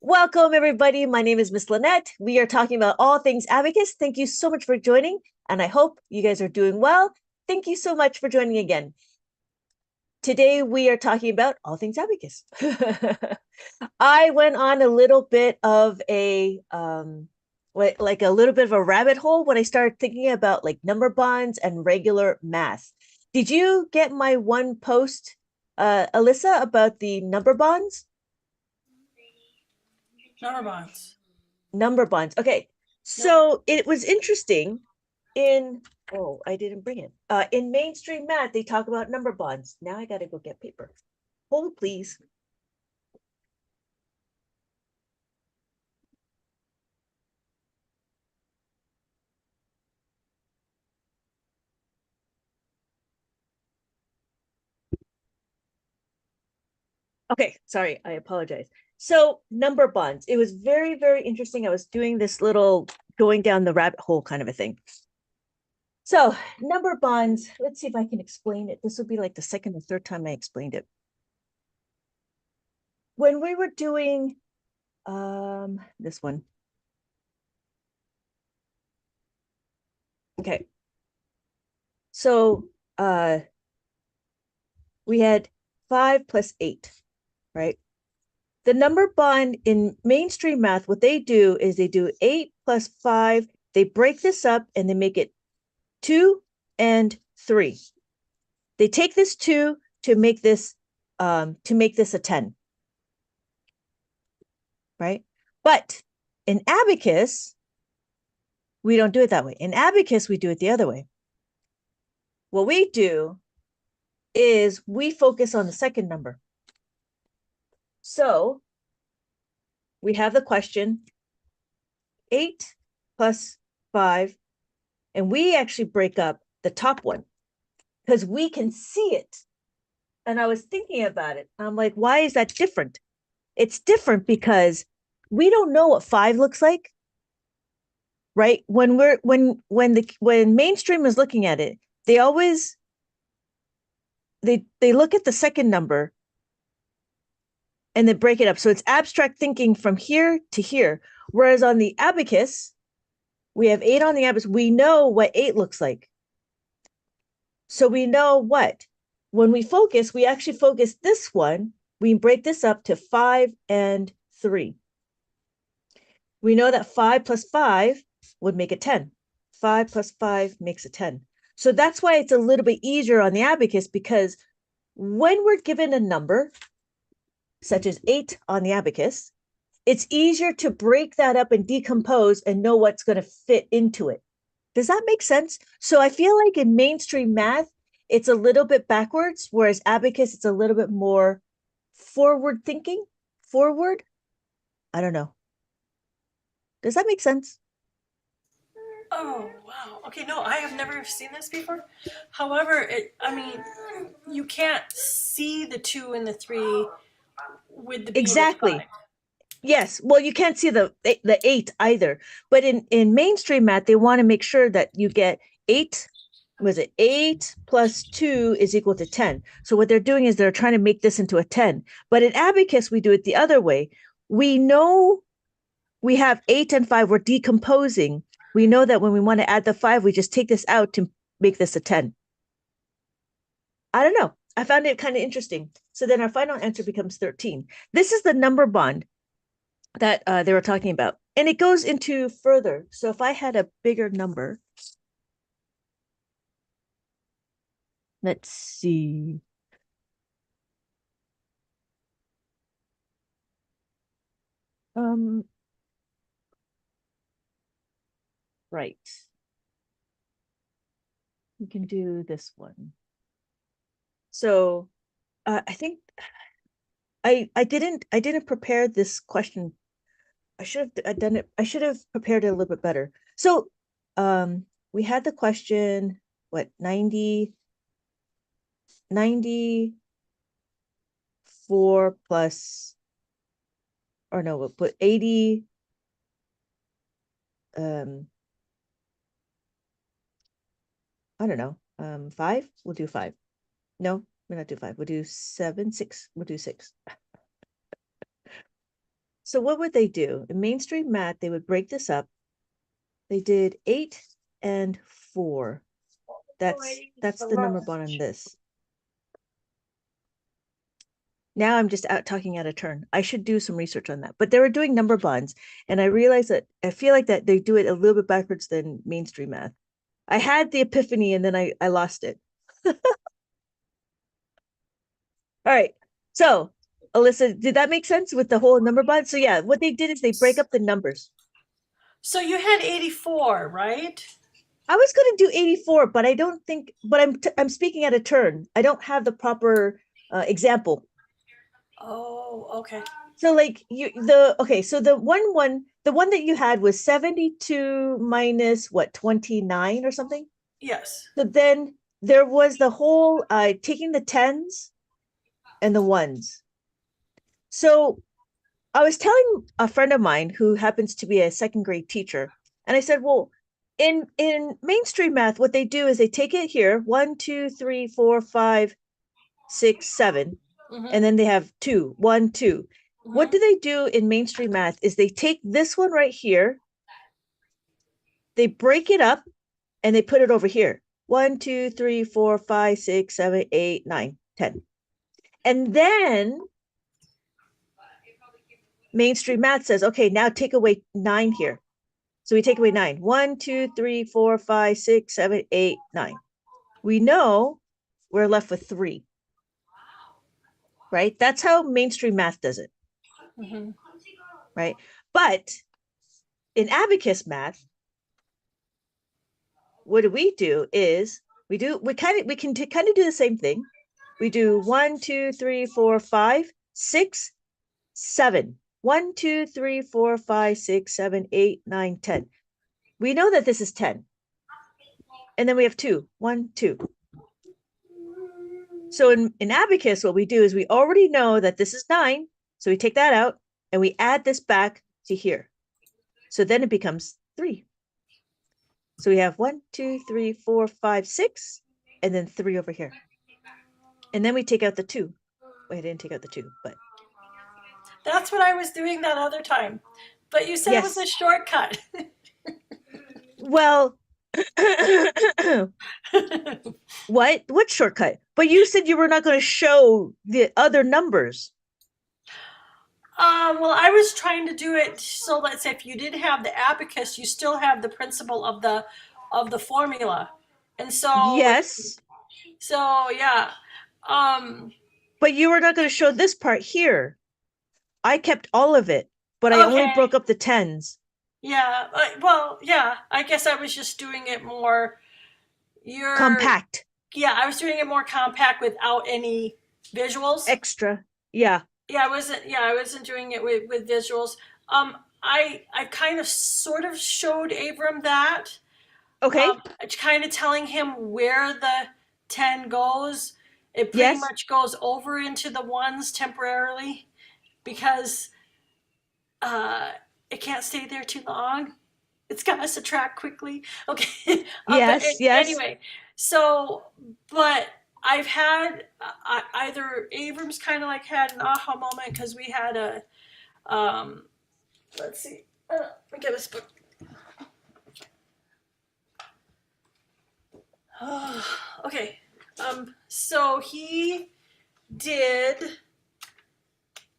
Welcome, everybody. My name is Miss Lynette. We are talking about all things abacus. Thank you so much for joining, and I hope you guys are doing well. Thank you so much for joining again. Today, we are talking about all things abacus. I went on a little bit of a like a little bit of a rabbit hole when I started thinking about like number bonds and regular math. Did you get my one post, Alyssa, about the number bonds? Number bonds. Number bonds. Okay. Nope. So it was interesting in, oh, I didn't bring it. In mainstream math, they talk about number bonds. Now I got to go get paper. Hold, please. Okay, sorry, I apologize. So number bonds, it was very, very interesting. I was doing this little going down the rabbit hole kind of a thing. So number bonds, let's see if I can explain it. This will be like the second or third time I explained it. When we were doing this one. Okay. So we had 5 plus 8, right? The number bond in mainstream math, what they do is they do 8 plus 5. They break this up and they make it 2 and 3. They take this 2 to make this a 10, right? But in abacus, we don't do it that way. In abacus, we do it the other way. What we do is we focus on the second number. So we have the question 8 plus 5, and we actually break up the top one because we can see it. And I was thinking about it. I'm like, why is that different? It's different because we don't know what 5 looks like, right? When mainstream is looking at it, they always they look at the second number and then break it up. So it's abstract thinking from here to here. Whereas on the abacus, we have 8 on the abacus. We know what 8 looks like. So we know what? When we focus, we actually focus this one. We break this up to 5 and 3. We know that 5 plus 5 would make a 10. 5 plus 5 makes a 10. So that's why it's a little bit easier on the abacus, because when we're given a number, such as 8 on the abacus, it's easier to break that up and decompose and know what's going to fit into it. Does that make sense? So I feel like in mainstream math, it's a little bit backwards, whereas abacus, it's a little bit more forward thinking. Forward? I don't know. Does that make sense? Oh, wow. Okay, no, I have never seen this before. However, I mean, you can't see the 2 and the 3 with the beam of 5. Exactly. Yes. Well, you can't see the 8 either. But in mainstream math, they want to make sure that you get 8. Was it 8 plus 2 is equal to 10? So what they're doing is they're trying to make this into a 10. But in abacus, we do it the other way. We know we have 8 and 5. We're decomposing. We know that when we want to add the 5, we just take this out to make this a 10. I don't know. I found it kind of interesting. So then our final answer becomes 13. This is the number bond that they were talking about. And it goes into further. So if I had a bigger number, let's see. Um, right. We can do this one. So I think I didn't prepare this question. I should have done it. I should have prepared it a little bit better. So we had the question, what, 94 plus, or no, we'll put 80, I don't know, 5. We'll do 5. No, we'll not do 5. We'll do 7, 6. We'll do 6. So what would they do? In mainstream math, they would break this up. They did 8 and 4. That's the number bond on this. Now I'm just out talking out of turn. I should do some research on that. But they were doing number bonds, and I realized that I feel like that they do it a little bit backwards than mainstream math. I had the epiphany and then I lost it. All right. So, Alyssa, did that make sense with the whole number bond? So yeah, what they did is they break up the numbers. So you had 84, right? I was going to do 84, but I don't think, but I'm speaking out of turn. I don't have the proper example. Oh, okay. So like so the one that you had was 72 minus what, 29 or something? Yes. So then there was the whole taking the tens and the ones. So I was telling a friend of mine who happens to be a second grade teacher, and I said, well, in mainstream math, what they do is they take it here, 1, 2, 3, 4, 5, 6, 7, Mm-hmm. and then they have 2, 1, 2. What Mm-hmm. do they do in mainstream math is they take this one right here, they break it up, and they put it over here. 1, 2, 3, 4, 5, 6, 7, 8, 9, 10. And then mainstream math says, okay, now take away 9 here. So we take away 9. 1, 2, 3, 4, 5, 6, 7, 8, 9. We know we're left with 3. Right? That's how mainstream math does it. Mm-hmm. Right? But in abacus math, what we do is we can kind of do the same thing. We do 1, 2, 3, 4, 5, 6, 7. 1, 2, 3, 4, 5, 6, 7, 8, 9, 10. We know that this is 10. And then we have 2. 1, 2. So in abacus, what we do is we already know that this is 9. So we take that out and we add this back to here. So then it becomes 3. So we have 1, 2, 3, 4, 5, 6, and then 3 over here. And then we take out the 2. Wait, I didn't take out the 2, but That's what I was doing that other time. But you said it was a yes. shortcut. Well, what shortcut? But you said you were not going to show the other numbers. Well, I was trying to do it so let's say if you did have the abacus, you still have the principle of the formula, and Yes, so yeah. Um, but you were not going to show this part here. I kept all of it, but I only okay, broke up the tens. yeah. Well, yeah. I guess I was just doing it more. You're Compact, Yeah. I was doing it more compact without any visuals. extra. Yeah. Yeah, I wasn't. Yeah, I wasn't doing it with visuals. I kind of sort of showed Abram that. Okay. Kind of telling him where the 10 goes. It pretty Yes. much goes over into the ones temporarily because uh, it can't stay there too long. It's got to subtract quickly. Okay. Yes. Yes. Anyway, so, but I've had either Abrams kind of like had an aha moment because we had let's see, let me get this book. Okay. So he did.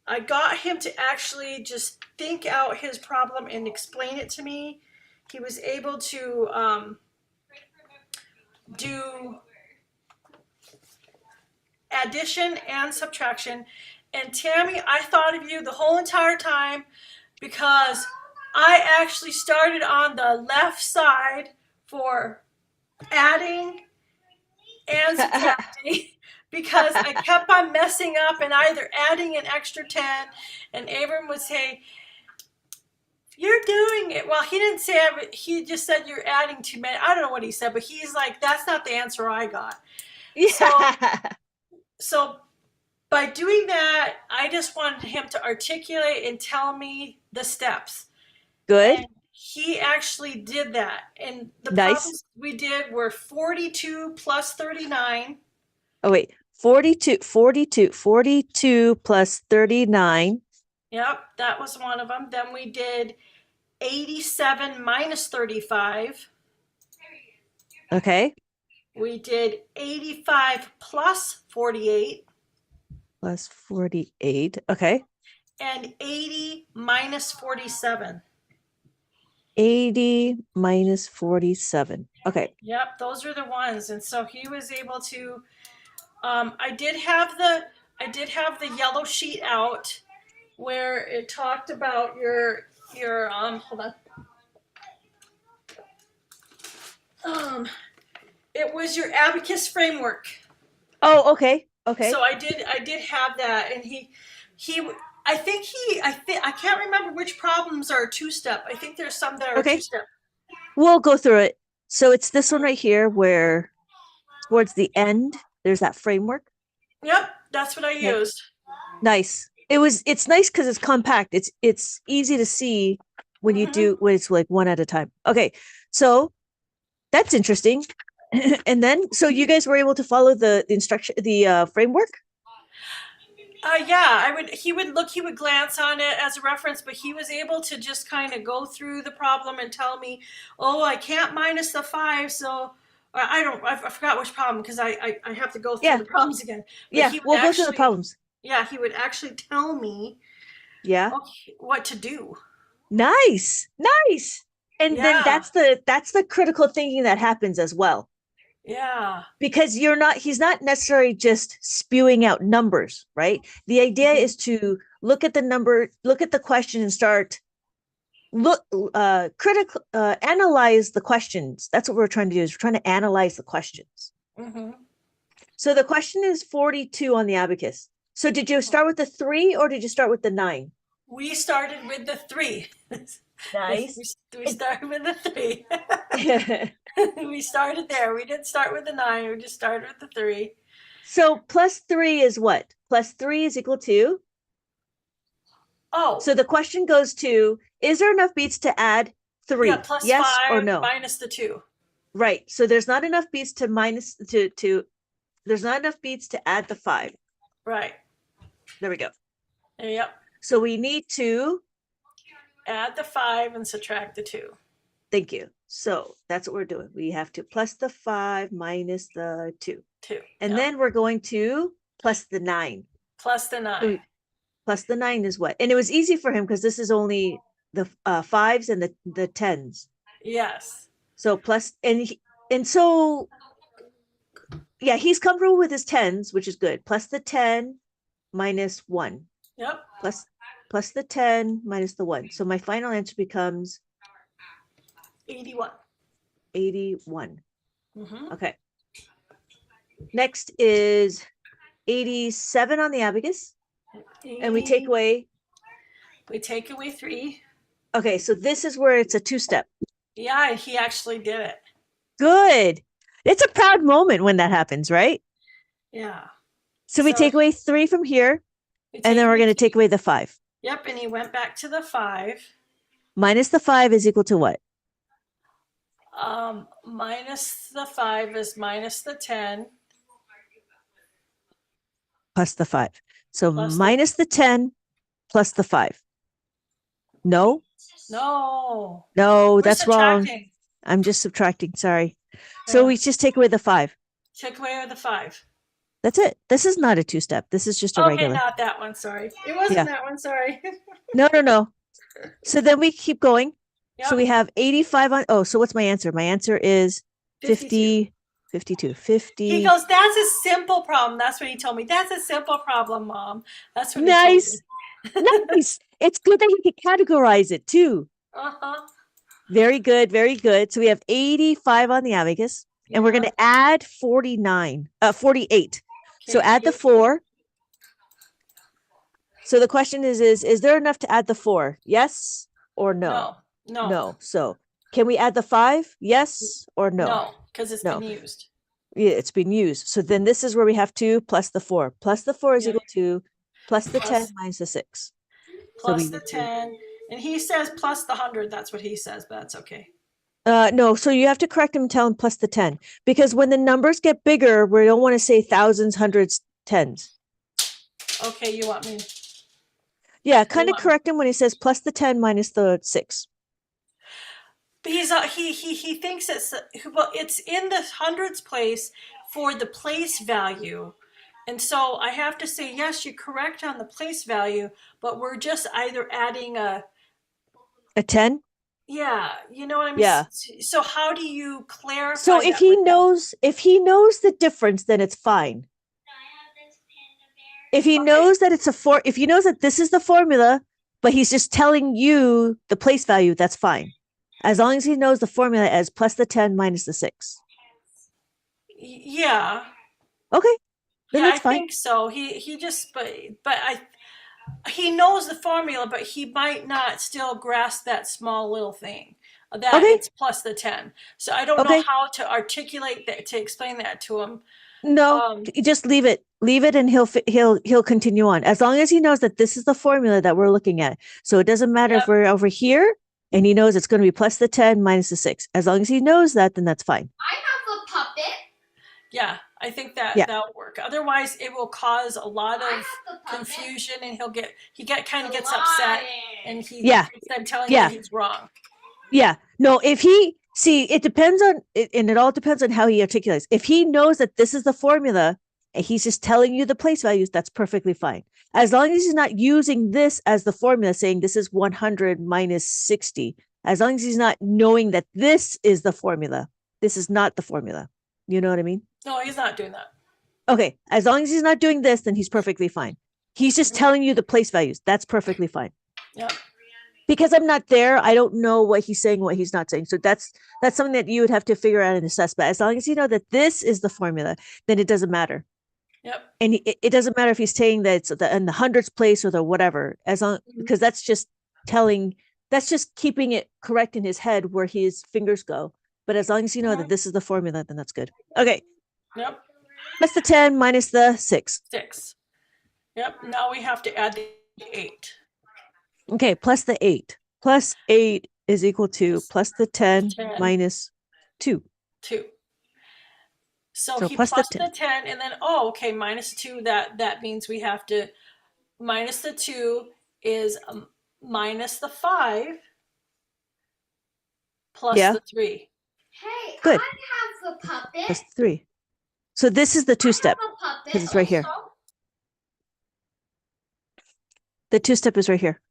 I got him to actually just think out his problem and explain it to me. He was able to do addition and subtraction. And Tammy, I thought of you the whole entire time because I actually started on the left side for adding and subtracting because I kept on messing up and either adding an extra 10 and Abram would say, you're doing it. Well, he didn't say it, but he just said you're adding too many. I don't know what he said, but he's like, that's not the answer I got. Yeah. So by doing that, I just wanted him to articulate and tell me the steps. Good. And he actually did that. And the Nice. problems we did were 42 plus 39. Oh, wait. 42 plus 39 Yep, that was one of them. Then we did 87 minus 35. Okay. We did 85 plus 48. Plus 48. Okay. And 80 minus 47. 80 minus 47. Okay. Yep, those are the ones. And so he was able to I did have the yellow sheet out where it talked about your hold on. It was your abacus framework. Oh, okay. Okay. So I did have that, and he I can't remember which problems are two-step. I think there's some that are Okay. two-step. We'll go through it. So it's this one right here where towards the end, there's that framework. Yep, that's what I Okay. used. Nice. It's nice because it's compact. It's easy to see when you do when it's like one at a time. Okay. So that's interesting. And then so you guys were able to follow the instruction, the framework? Yeah, he would glance on it as a reference, but he was able to just kind of go through the problem and tell me, oh, I can't minus the 5, so I forgot which problem because I have to go through the problems again. But Yeah, we'll go through the problems. Yeah, he would actually tell me what to do. Nice. And then that's the critical thinking that happens as well. Yeah. Because he's not necessarily just spewing out numbers, right? The idea is to look at the number, look at the question and start analyze the questions. That's what we're trying to do, is we're trying to analyze the questions. So the question is 42 on the abacus. So did you start with the 3 or did you start with the 9? We started with the 3. Nice. We started with the 3. We started there. We didn't start with the 9. We just started with the 3. So plus 3 is what? Plus 3 is equal to? Oh. So the question goes to, is there enough beats to add 3? Yeah, plus yes 5 or no? minus the 2. Right. So there's not enough beats to there's not enough beats to add the 5. Right. There we go. Yep. So we need to add the 5 and subtract the 2. Thank you. So that's what we're doing. We have to plus the 5 minus the 2. And then we're going to plus the 9. Plus the 9. So plus the 9 is what? And it was easy for him because this is only the 5s and the 10s. Yes. So plus, and so, yeah, he's comfortable with his 10s, which is good. Plus the 10 minus 1. Yep. Plus the 10 minus the 1. So my final answer becomes 81. 81. Okay. Next is 87 on the abacus. And we take away 3. Okay, so this is where it's a 2-step. Yeah, he actually did it. Good. It's a proud moment when that happens, right? Yeah. So we take away 3 from here, and then we're going to take away the 5. Yep, and he went back to the 5. Minus the 5 is equal to what? Minus the 5 is minus the 10. Plus the 5. So minus the 10 plus the 5. No? No. No, that's wrong. I'm just subtracting. Sorry. So we just take away the 5. Take away the 5. That's it. This is not a 2-step. This is just a regular. Okay, not that one. Sorry. It wasn't that one. Sorry. No. So then we keep going. Yep. So we have 85 on. Oh, so what's my answer? My answer is 52. 50. He goes, that's a simple problem. That's what he told me. That's a simple problem, Mom. That's what nice. Nice. It's good that he can categorize it too. Very good. Very good. So we have 85 on the abacus, and we're going to add 48. Okay, so add the 4. So the question is there enough to add the 4? Yes or no? No. So can we add the 5? Yes or no? No, because it's been used. Yeah, it's been used. So then this is where we have 2 plus the 4. Plus the 4 is equal to plus the 10 minus the 6. Plus the 10. And he says plus the 100. That's what he says, but that's okay. No, so you have to correct him and tell him plus the 10. Because when the numbers get bigger, we don't want to say thousands, hundreds, tens. Okay, you want me? Yeah, kind of Hold on. correct him when he says plus the 10 minus the 6. But he thinks it's in the hundreds place for the place value. And so I have to say, yes, you're correct on the place value, but we're just either adding A 10? yeah, you know what I mean? Yeah. So how do you So clarify if that with them? if he knows the difference, then it's fine. If he Okay. knows that if he knows that this is the formula, but he's just telling you the place value, that's fine. As long as he knows the formula as plus the 10 minus the 6. Yeah. Okay, then Yeah, I that's fine. think so. He just but I he knows the formula, but he might not still grasp that small little thing that Okay, it's plus the 10. So I don't know okay. how to articulate that to explain that to him. No, Um, just leave it. Leave it and he'll continue on. As long as he knows that this is the formula that we're looking at. So it doesn't matter if yep, we're over here and he knows it's going to be plus the 10 minus the 6. As long as he knows that, then that's fine. I have a puppet. yeah, I think Yeah. that'll work. Otherwise, it will cause a lot I of have the puppet. confusion, and he kind of gets upset, and he Yeah. thinks I'm telling Yeah. him he's wrong. Yeah. No, if he see, it depends on it, and it all depends on how he articulates. If he knows that this is the formula and he's just telling you the place values, that's perfectly fine. As long as he's not using this as the formula, saying this is 100 minus 60. As long as he's not knowing that this is the formula, this is not the formula. You know what I mean? No, he's not doing that. Okay. As long as he's not doing this, then he's perfectly fine. He's just telling you the place values. That's perfectly fine. Yep. Because I'm not there, I don't know what he's saying, what he's not saying. So that's something that you would have to figure out and assess. But as long as you know that this is the formula, then it doesn't matter. Yep. And it doesn't matter if he's saying that it's in the hundreds place or the whatever, as long because that's just keeping it correct in his head where his fingers go. But as long as you know that this is the formula, then that's good. Okay. Yep. Plus the 10 minus the 6. 6. Yep. Now we have to add the 8. Okay, plus the 8. Plus 8 is equal to plus the 10 10. minus 2. 2. So he plus plus the the 10, and then okay, minus 2. That means we have to minus the 2 is minus the 5 plus the 3. Hey, Good. I have the puppet. Plus 3. So this is the 2-step because it's right here. The 2-step is right here.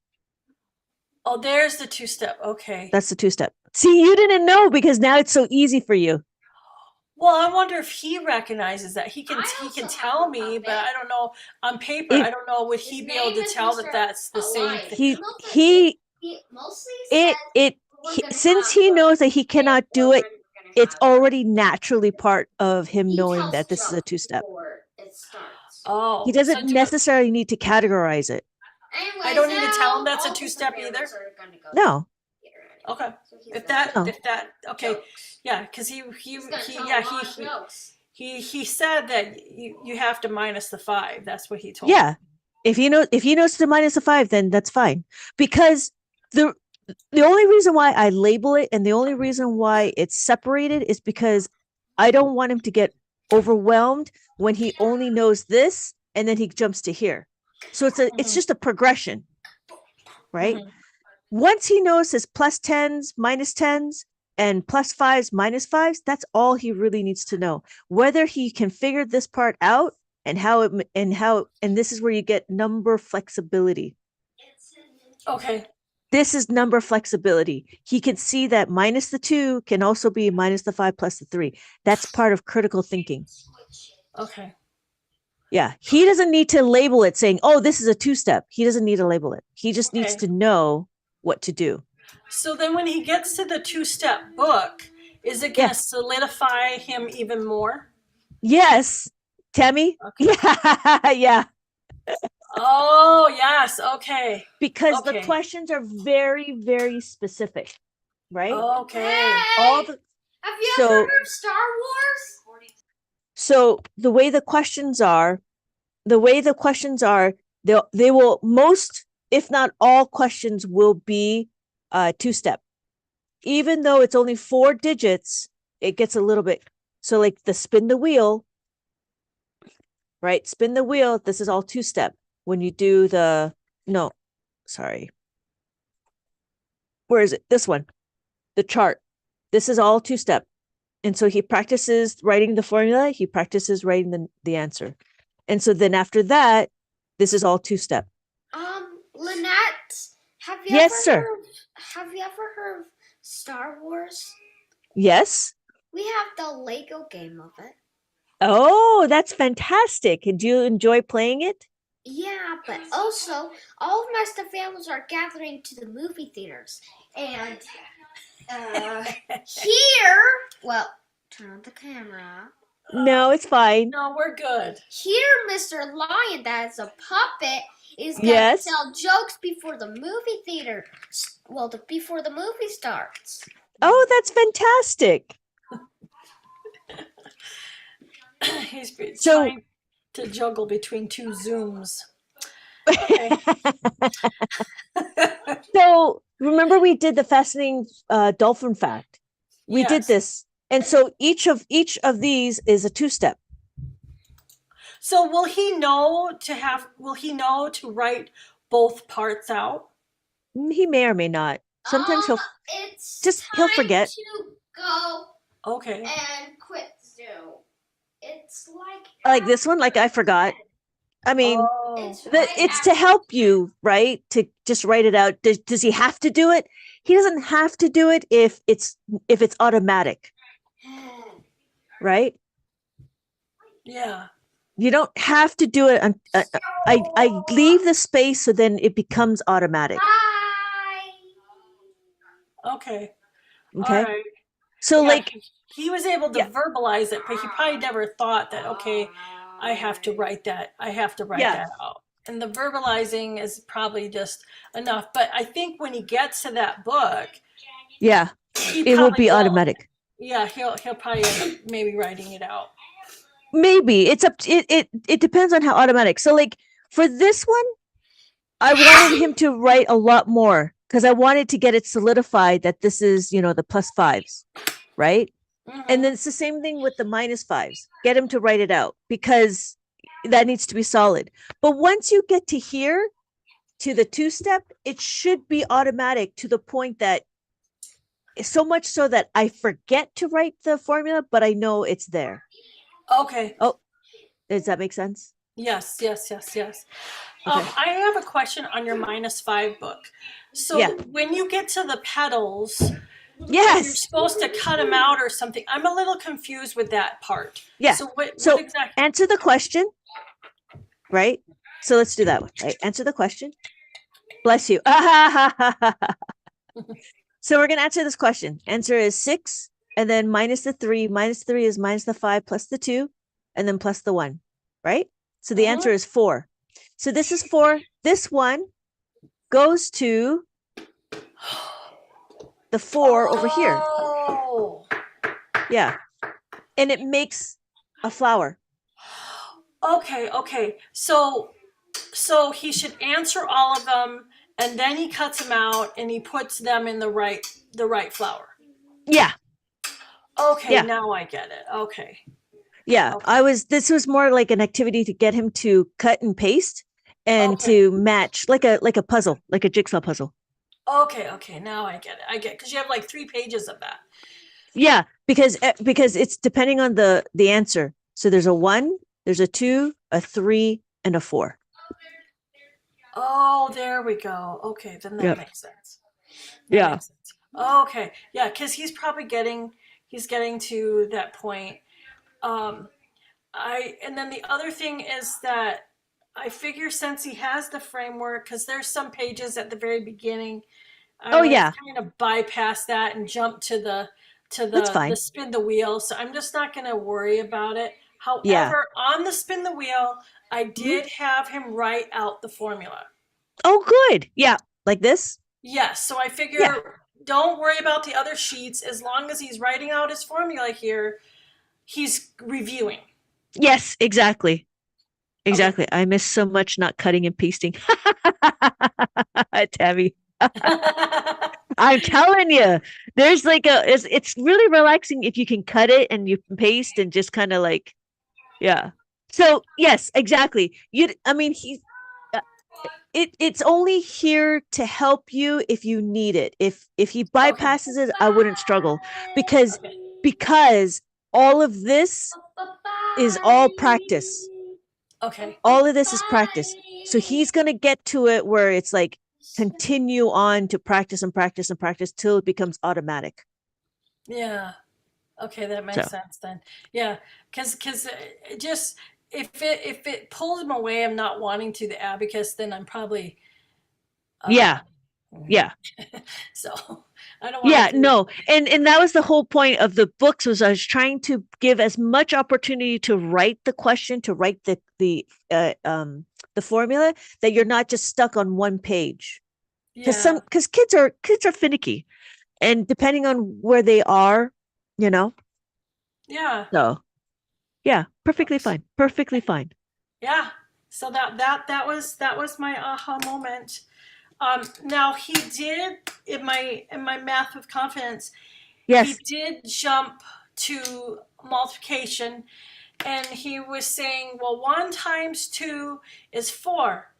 Oh, there's the 2-step. Okay. That's the 2-step. See, you didn't know because now it's so easy for you. Well, I wonder if he recognizes that. He can tell me, but I don't know on paper. I don't know, would he be able to tell that that's the same thing? He mostly since he knows that he cannot do it, it's already naturally part of him knowing that this is a 2-step. Oh, He doesn't necessarily need to categorize it. I don't need to tell him that's a 2-step either. No. Okay. If that okay, yeah, because he said that you have to minus the 5. That's what he told me. Yeah. If he knows to minus the 5, then that's fine. Because the only reason why I label it and the only reason why it's separated is because I don't want him to get overwhelmed when he only knows this and then he jumps to here. So it's just a progression, right? Mhm. Once he knows his plus 10s, minus 10s, and plus 5s, minus 5s, that's all he really needs to know. Whether he can figure this part out and and this is where you get number flexibility. Okay. This is number flexibility. He can see that minus the 2 can also be minus the 5 plus the 3. That's part of critical thinking. Okay. Yeah. He doesn't need to label it saying, oh, this is a 2-step. He doesn't need to label it. He just needs to know what to do. So then when he gets to the 2-step book, is it going to solidify him even more? Yes. Tammy? Okay. Yeah. Yeah. Oh, yes. Okay. Because the questions are very, very specific, right? Okay. Hey, all the, have you ever heard of Star Wars? So the way the questions are, they will most, if not all questions will be 2-step. Even though it's only 4 digits, it gets a little bit. So like the spin the wheel, right? Spin the wheel. This is all 2-step. When you do sorry. Where is it? This one, the chart. This is all two-step. And so he practices writing the formula. He practices writing the answer. And so then after that, this is all two-step. Lynette, Yes, sir. Have you ever heard of Star Wars? Yes. We have the Lego game of it. Oh, that's fantastic. And do you enjoy playing it? Yeah, but also all of my stuffed animals are gathering to the movie theaters. And here, well, turn on the camera. No, it's fine. No, we're good. Here, Mr. Lion, that is a puppet, is going to Yes. tell jokes before the movie theater. Well, before the movie starts. Oh, that's fantastic. He's So- trying to juggle between two Zooms. Okay. So remember we did the fascinating dolphin fact. We did Yes. this. And so each of these is a two-step. So will he know to write both parts out? He may or may not. Sometimes he'll forget. To go Okay. and quit zoo. It's Like this one, like I forgot. I mean, Oh. it's to help you, right? To just write it out. Does he have to do it? He doesn't have to do it if it's automatic, right? Yeah. You don't have to do it. I leave the space so then it becomes automatic. Bye. Okay. Okay. All right. So Yeah, like, he was able to Yeah. verbalize it, but he probably never thought that, okay, I have to write that. I have to write Yeah. that out. And the verbalizing is probably just enough. But I think when he gets to that book, yeah, he it will probably be automatic. Yeah, he'll probably end up maybe writing it out. Maybe it's up. It depends on how automatic. So like for this one, I wanted him to write a lot more because I wanted to get it solidified that this is, the +5s, right? Mhm. And then it's the same thing with the -5s. Get him to write it out because that needs to be solid. But once you get to here, to the two-step, it should be automatic to the point that so much so that I forget to write the formula, but I know it's there. Okay. Oh, does that make sense? Yes. Okay. I have a question on your -5 book. So Yeah. when you get to the petals, you're Yes. supposed to cut them out or something. I'm a little confused with that part. Yeah. So what So exactly? answer the question, right? So let's do that one, right? Answer the question. Bless you. So we're going to answer this question. Answer is 6, and then minus the 3. Minus 3 is minus the 5 plus the 2, and then plus the 1, right? So the answer is 4. So this is 4. This one goes to the 4 over here. Oh. Yeah. And it makes a flower. Okay. So he should answer all of them, and then he cuts them out and he puts them in the right flower. Yeah. Okay, Yeah. now I get it. Okay. Yeah. Okay. This was more like an activity to get him to cut and paste and Okay. to match like a puzzle, like a jigsaw puzzle. Okay, now I get it. Because you have like 3 pages of that. Yeah, because it's depending on the answer. So there's a 1, there's a 2, a 3, and a 4. Oh, there we go. Okay, then that Yep. makes sense. Yeah. Makes sense. Okay. Yeah, because he's probably getting to that point. And then the other thing is that I figure since he has the framework, because there's some pages at the very beginning, I would kind of bypass that and jump to the That's fine. the spin the wheel. So I'm just not going to worry about it. However, Yeah. on the spin the wheel, I did have him write out the formula. Oh, good. Yeah, like this. Yes. So I figure Yeah. don't worry about the other sheets. As long as he's writing out his formula here, he's reviewing. Yes, exactly. Exactly. I miss so much not cutting and pasting. Tammy. I'm telling you, there's like it's really relaxing if you can cut it and you can paste and just kind of like, yeah. So yes, exactly. it's only here to help you if you need it. If he Okay. bypasses it, I wouldn't struggle because Okay. because all of this is all practice. Okay. All of this is practice. So he's going to get to it where it's like continue on to practice and practice and practice till it becomes automatic. Yeah. Okay, that makes So, sense then. Yeah, because it just if it pulls him away, I'm not wanting to the abacus, then I'm probably yeah. uh Yeah. so I don't want Yeah, to do. no. And that was the whole point of the books was I was trying to give as much opportunity to write the question, to write the formula that you're not just stuck on one page. Yeah. Because kids are finicky and depending on where they are, you know. Yeah. So, yeah, perfectly fine. Perfectly fine. Yeah. So that was my aha moment. Now he did in my math with confidence, he Yes. did jump to multiplication, and he was saying, well, 1 times 2 is 4.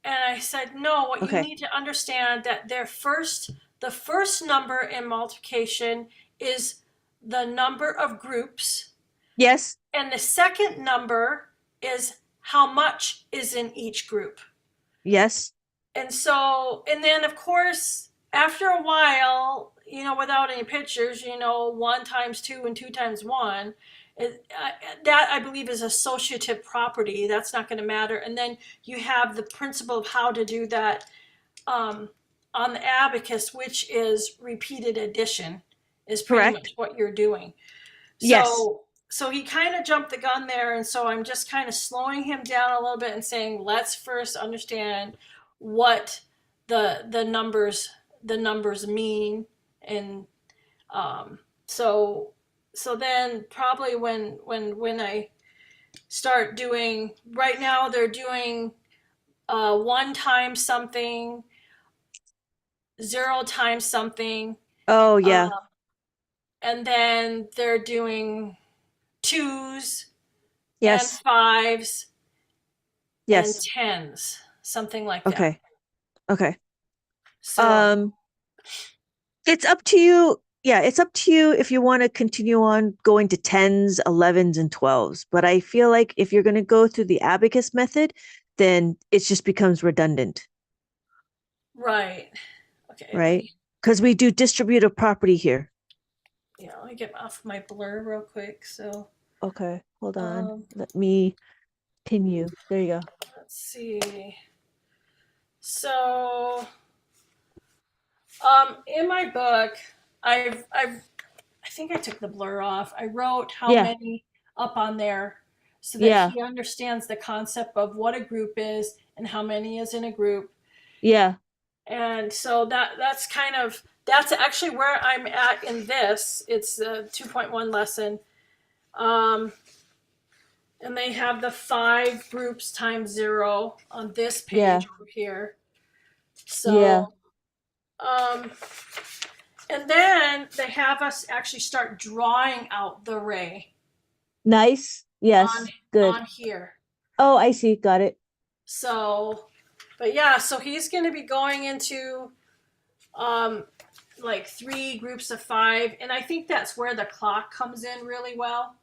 And I said, no, what you Okay. need to understand that the first number in multiplication is the number of groups, Yes. and the second number is how much is in each group. Yes. And then of course, after a while, without any pictures, 1 times 2 and 2 times 1, that I believe is associative property. That's not going to matter. And then you have the principle of how to do that um, on the abacus, which is repeated addition, is pretty much Correct. what you're doing. Yes. So he kind of jumped the gun there, and so I'm just kind of slowing him down a little bit and saying, let's first understand what the numbers mean, and um, so so then probably when I start doing, right now they're doing 1 times something, 0 times something, Oh, uh, yeah. and then they're doing twos and Yes. fives and Yes. tens, something like that. Okay. Okay. So, Um it's up to you. Yeah, it's up to you if you want to continue on going to 10s, 11s, and 12s. But I feel like if you're going to go through the abacus method, then it just becomes redundant, right. Okay, right? Because we do distributive property here. let me get off my blur real quick. So, Okay, hold on. um, Let me pin you. There you go. let's see. So, in my book, I think I took the blur off. I wrote how Yeah, many up on there so that yeah, he understands the concept of what a group is and how many is in a group. yeah. And so that's actually where I'm at in this. It's a 2.1 lesson. Um, and they have the 5 groups times 0 on this Yeah, page over here. yeah. So, um, and then they have us actually start drawing out the array Nice. on Yes, good. on here. Oh, I see. Got it. So, but yeah, so he's going to be going into um, like 3 groups of 5, and I think that's where the clock comes in really well.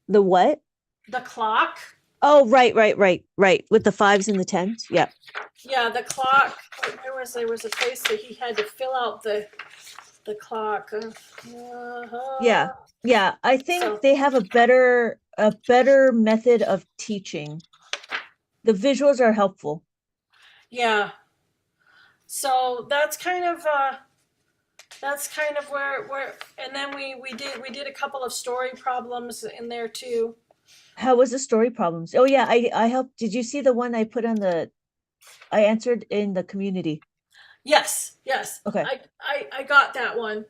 The what? The clock, Oh, right, right, right, right. With the 5s and the 10s. Yeah. yeah, the clock. There was a place that he had to fill out the clock. Yeah. Yeah. I think So they have a better method of teaching. The visuals are helpful. yeah, so that's kind of where, and then we did a couple of story problems in there too. How was the story problems? Oh yeah, I helped. Did you see the one I put on I answered in the community? Yes, yes, Okay. I got that one.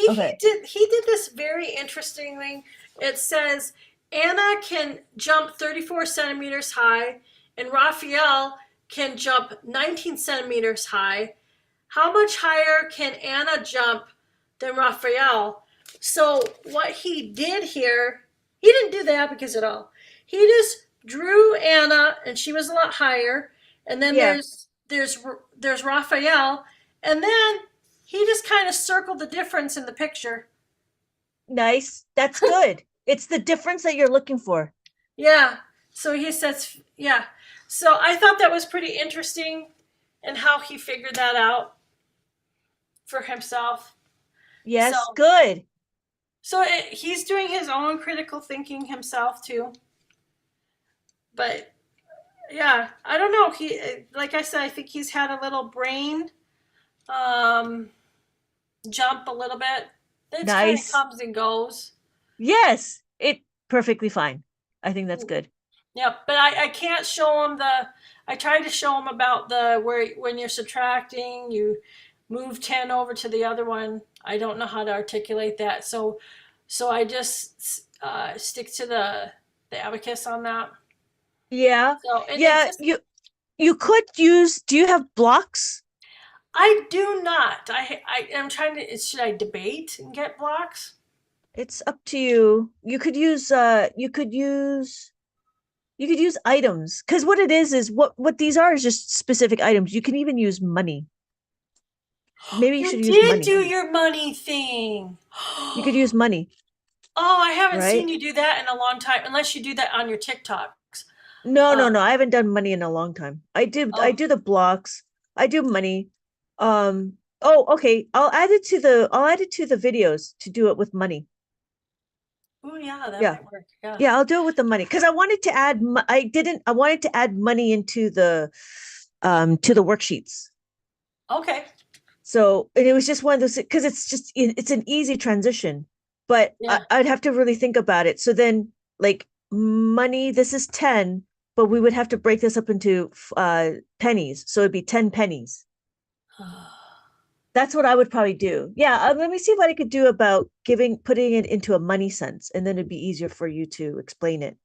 Okay. He did this very interesting thing. It says Anna can jump 34 centimeters high, and Raphael can jump 19 centimeters high. How much higher can Anna jump than Raphael? So what he did here, he didn't do the abacus at all. He just drew Anna, and she was a lot higher, and then Yeah. there's Raphael, and then he just kind of circled the difference in the picture. Nice. That's good. It's the difference that you're looking for. Yeah. So he says, yeah. So I thought that was pretty interesting, and how he figured that out for himself. So Yes, good. he's doing his own critical thinking himself too. But yeah, I don't know. He, like I said, I think he's had a little brain um, jump a little bit. It kind of Nice. comes and goes. Yes, it perfectly fine. I think that's good. Yeah, but I can't show him the. I tried to show him about the where when you're subtracting, you move 10 over to the other one. I don't know how to articulate that, so I just stick to the abacus on that. Yeah. So and it Yeah, just you could use, do you have blocks? I do not. I am trying to. Should I debate and get blocks? It's up to you. You could use items, because what it is what these are is just specific items. You can even use money. Maybe you You should use did money. do your money thing. You could use money, Oh, I haven't right? seen you do that in a long time, unless you do that on your TikToks. No, no, Uh, no. I haven't done money in a long time. I oh, do the blocks. I do money. Oh, okay. I'll add it to the videos to do it with money. oh yeah, that Yeah. might work. Yeah. Yeah, I'll do it with the money, because I wanted to add I wanted to add money into the to the worksheets. Okay. So, and it was just one of those, because it's an easy transition, but Yeah. I'd have to really think about it. So then, like, money, this is 10, but we would have to break this up into pennies. So it'd be 10 pennies. That's what I would probably do. Yeah, let me see what I could do about putting it into a money sense, and then it'd be easier for you to explain it.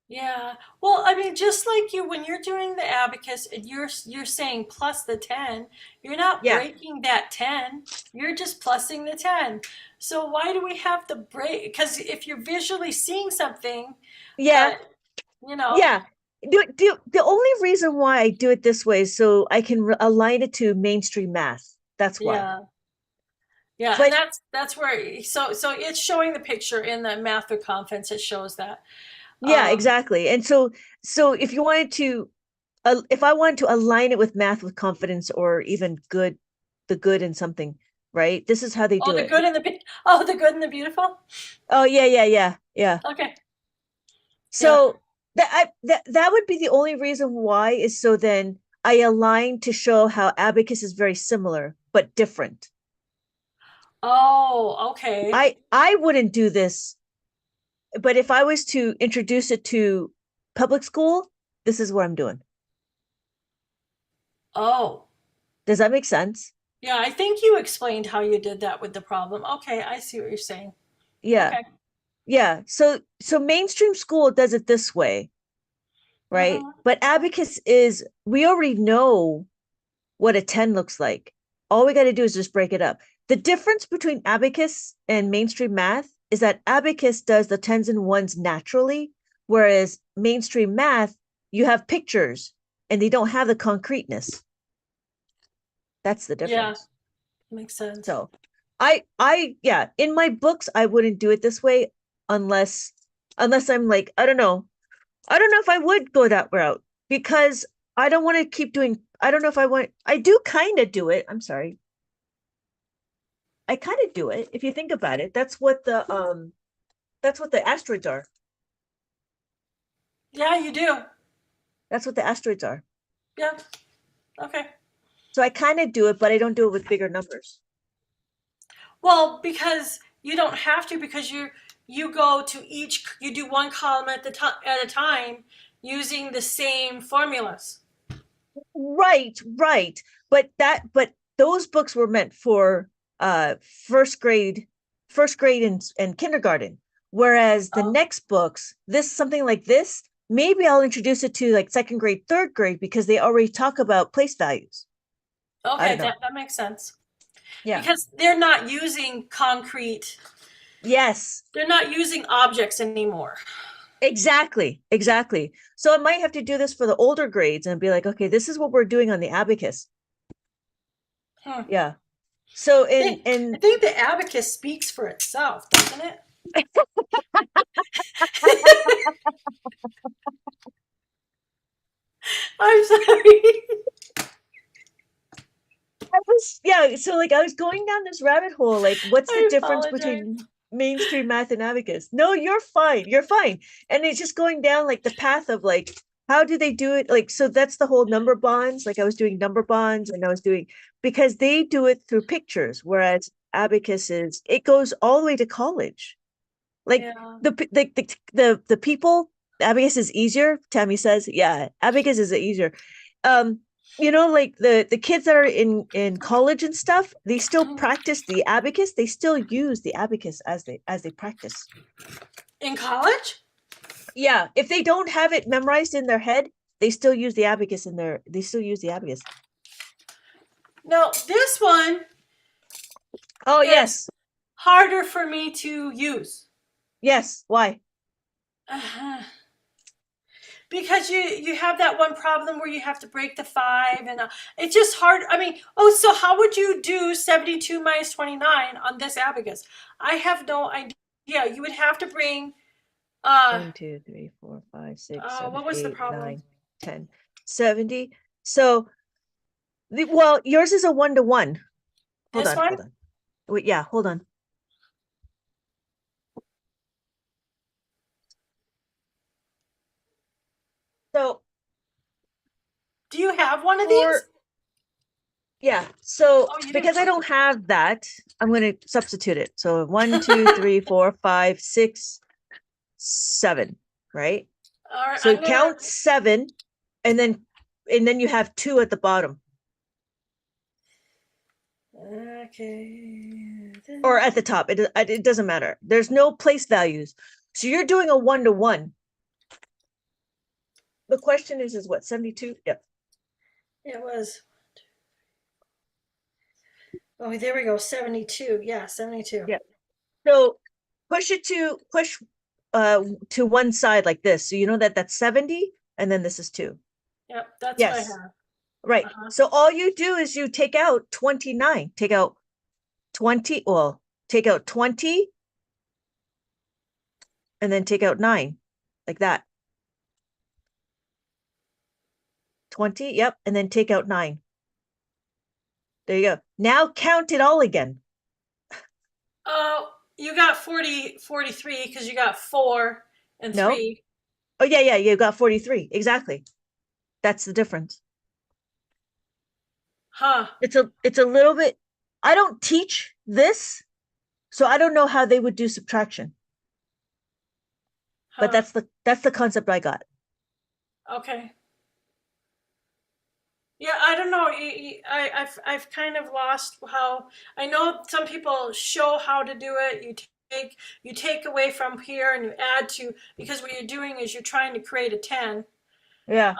Yeah. Well, I mean, just like you, when you're doing the abacus, and you're saying plus the 10, you're not Yeah. breaking that 10. You're just plussing the 10. So why do we have to break? Because if you're visually seeing something, Yeah. but you know, Yeah. The only reason why I do it this way is so I can align it to mainstream math. That's why. yeah. Yeah, and But that's where so it's showing the picture in the math with confidence. It shows that. yeah, Um, exactly. And so if you wanted to if I wanted to align it with math with confidence, or even the good in something, right? This is how they oh, do the it. good and the oh, the good and the beautiful. Oh, yeah, yeah, yeah, yeah. Okay, yeah. So that would be the only reason why, is so then I align to show how abacus is very similar but different. Oh, okay. I wouldn't do this, but if I was to introduce it to public school, this is what I'm doing. Oh, Does that make sense? yeah. I think you explained how you did that with the problem. Okay, I see what you're saying. Yeah. Okay. Yeah. So mainstream school does it this way, right? Mm-hmm. But abacus is, we already know what a 10 looks like. All we got to do is just break it up. The difference between abacus and mainstream math is that abacus does the tens and ones naturally, whereas mainstream math, you have pictures and they don't have the concreteness. That's the Yeah, difference. makes sense. So yeah, in my books, I wouldn't do it this way unless I'm like, I don't know. I don't know if I would go that route, because I don't want to keep doing, I don't know if I do kind of do it. I'm sorry. I kind of do it. If you think about it, that's what the asteroids are. Yeah, you do. That's what the asteroids are. Yeah. Okay. So I kind of do it, but I don't do it with bigger numbers. Well, because you don't have to, because you go to each, you do one column at the time at a time using the same formulas. Right, right. But those books were meant for first grade, and kindergarten. Whereas the Oh, next books, this something like this, maybe I'll introduce it to like second grade, third grade, because they already talk about place values. I okay, don't know. that makes sense. Yeah. Because they're not using concrete, Yes. they're not using objects anymore. Exactly. Exactly. So I might have to do this for the older grades and be like, okay, this is what we're doing on the abacus. Hmm. Yeah. So I in think the abacus speaks for itself, doesn't it? I'm sorry. I was, yeah, so like I was going down this rabbit hole, like what's the I difference apologize. between mainstream math and abacus? No, you're fine. You're fine. And it's just going down like the path of like how do they do it? Like so that's the whole number bonds. Like I was doing number bonds and I was doing because they do it through pictures, whereas abacus is it goes all the way to college. Like Yeah. the people, abacus is easier. Tammy says, yeah, abacus is easier. Um, like the kids that are in college and stuff, they still practice the abacus. They still use the abacus as they practice. In college? Yeah, if they don't have it memorized in their head, they still use the abacus in their. They still use the abacus. No, this one Oh is yes, harder for me to use. yes. Why? Uh-huh. Because you have that one problem where you have to break the five, and it's just hard. I mean, oh, so how would you do 72 minus 29 on this abacus? I have no idea. You would have to bring. Uh, 1, 2, 3, 4, 5, 6, 7, what was the 8, problem? 9, 10, 70. So well, yours is a 1-to-1. Hold This on, one? hold on. Wait, yeah, hold on. So Do you have one of these? for yeah, so Oh, you do. because I don't Okay. have that, I'm gonna substitute it. So 1, 2, 3, 4, 5, 6, 7, right? All right, So I'm gonna. count 7, and then you have 2 at the bottom Okay. or at the top. It doesn't matter. There's no place values. So you're doing a 1-to-1. The question is what, 72? Yep. It was. Oh, there we go. 72. Yeah, 72. Yep. So push to one side like this. So you know that that's 70 and then this is 2. Yep, that's what I Yes. have. Right. Uh-huh. So all you do is you take out 29. Take out 20, well, take out 20 and then take out 9. Like that. 20, yep, and then take out 9. There you go. Now count it all again. Oh, you got 43 because you got 4 and No? 3. Oh yeah, you got 43. Exactly. That's the difference. Huh. It's a little bit. I don't teach this, so I don't know how they would do subtraction. But Huh. that's the concept I got. Okay. Yeah, I don't know. I've kind of lost how. I know some people show how to do it. You take away from here and you add to, because what you're doing is you're trying to create a 10. Yeah.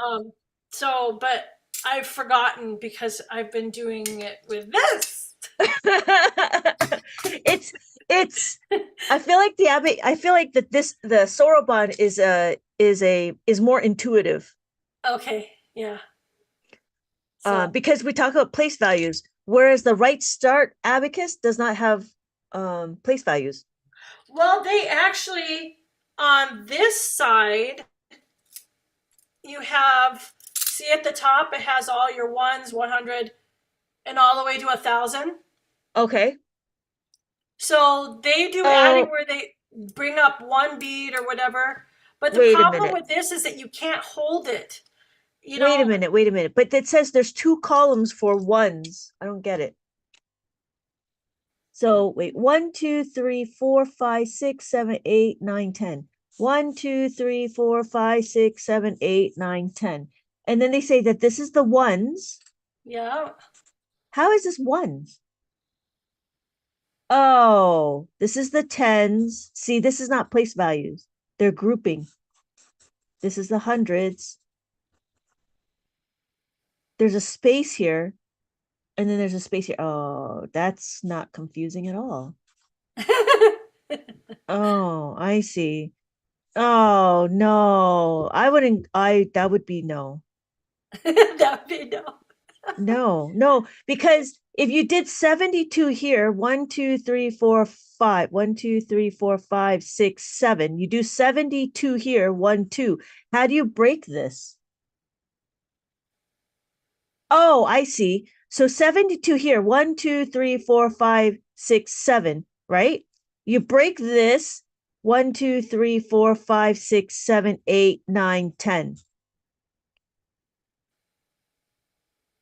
So, but I've forgotten because I've been doing it with this. it's it's I feel like that the Soroban is more intuitive Okay, yeah. So, because we talk about place values, whereas the right start abacus does not have place values. well, they actually, on this side, you have, see at the top, it has all your ones, 100, and all the way to 1,000. Okay. So they do adding Oh, where they bring up one bead or whatever. But the wait a problem minute. with this is that you can't hold it. You Wait a know, minute. Wait a minute. But it says there's 2 columns for ones. I don't get it. So wait, 1, 2, 3, 4, 5, 6, 7, 8, 9, 10. 1, 2, 3, 4, 5, 6, 7, 8, 9, 10. And then they say that this is the ones. yeah. How is this ones? Oh, this is the tens. See, this is not place values. They're grouping. This is the hundreds. There's a space here, and then there's a space here. Oh, that's not confusing at all. Oh, I see. Oh no. I wouldn't that would be no. That would be no. No, no, because if you did 72 here, 1, 2, 3, 4, 5, 1, 2, 3, 4, 5, 6, 7. You do 72 here, 1, 2. How do you break this? Oh, I see. So 72 here, 1, 2, 3, 4, 5, 6, 7, right? You break this 1, 2, 3, 4, 5, 6, 7, 8, 9, 10.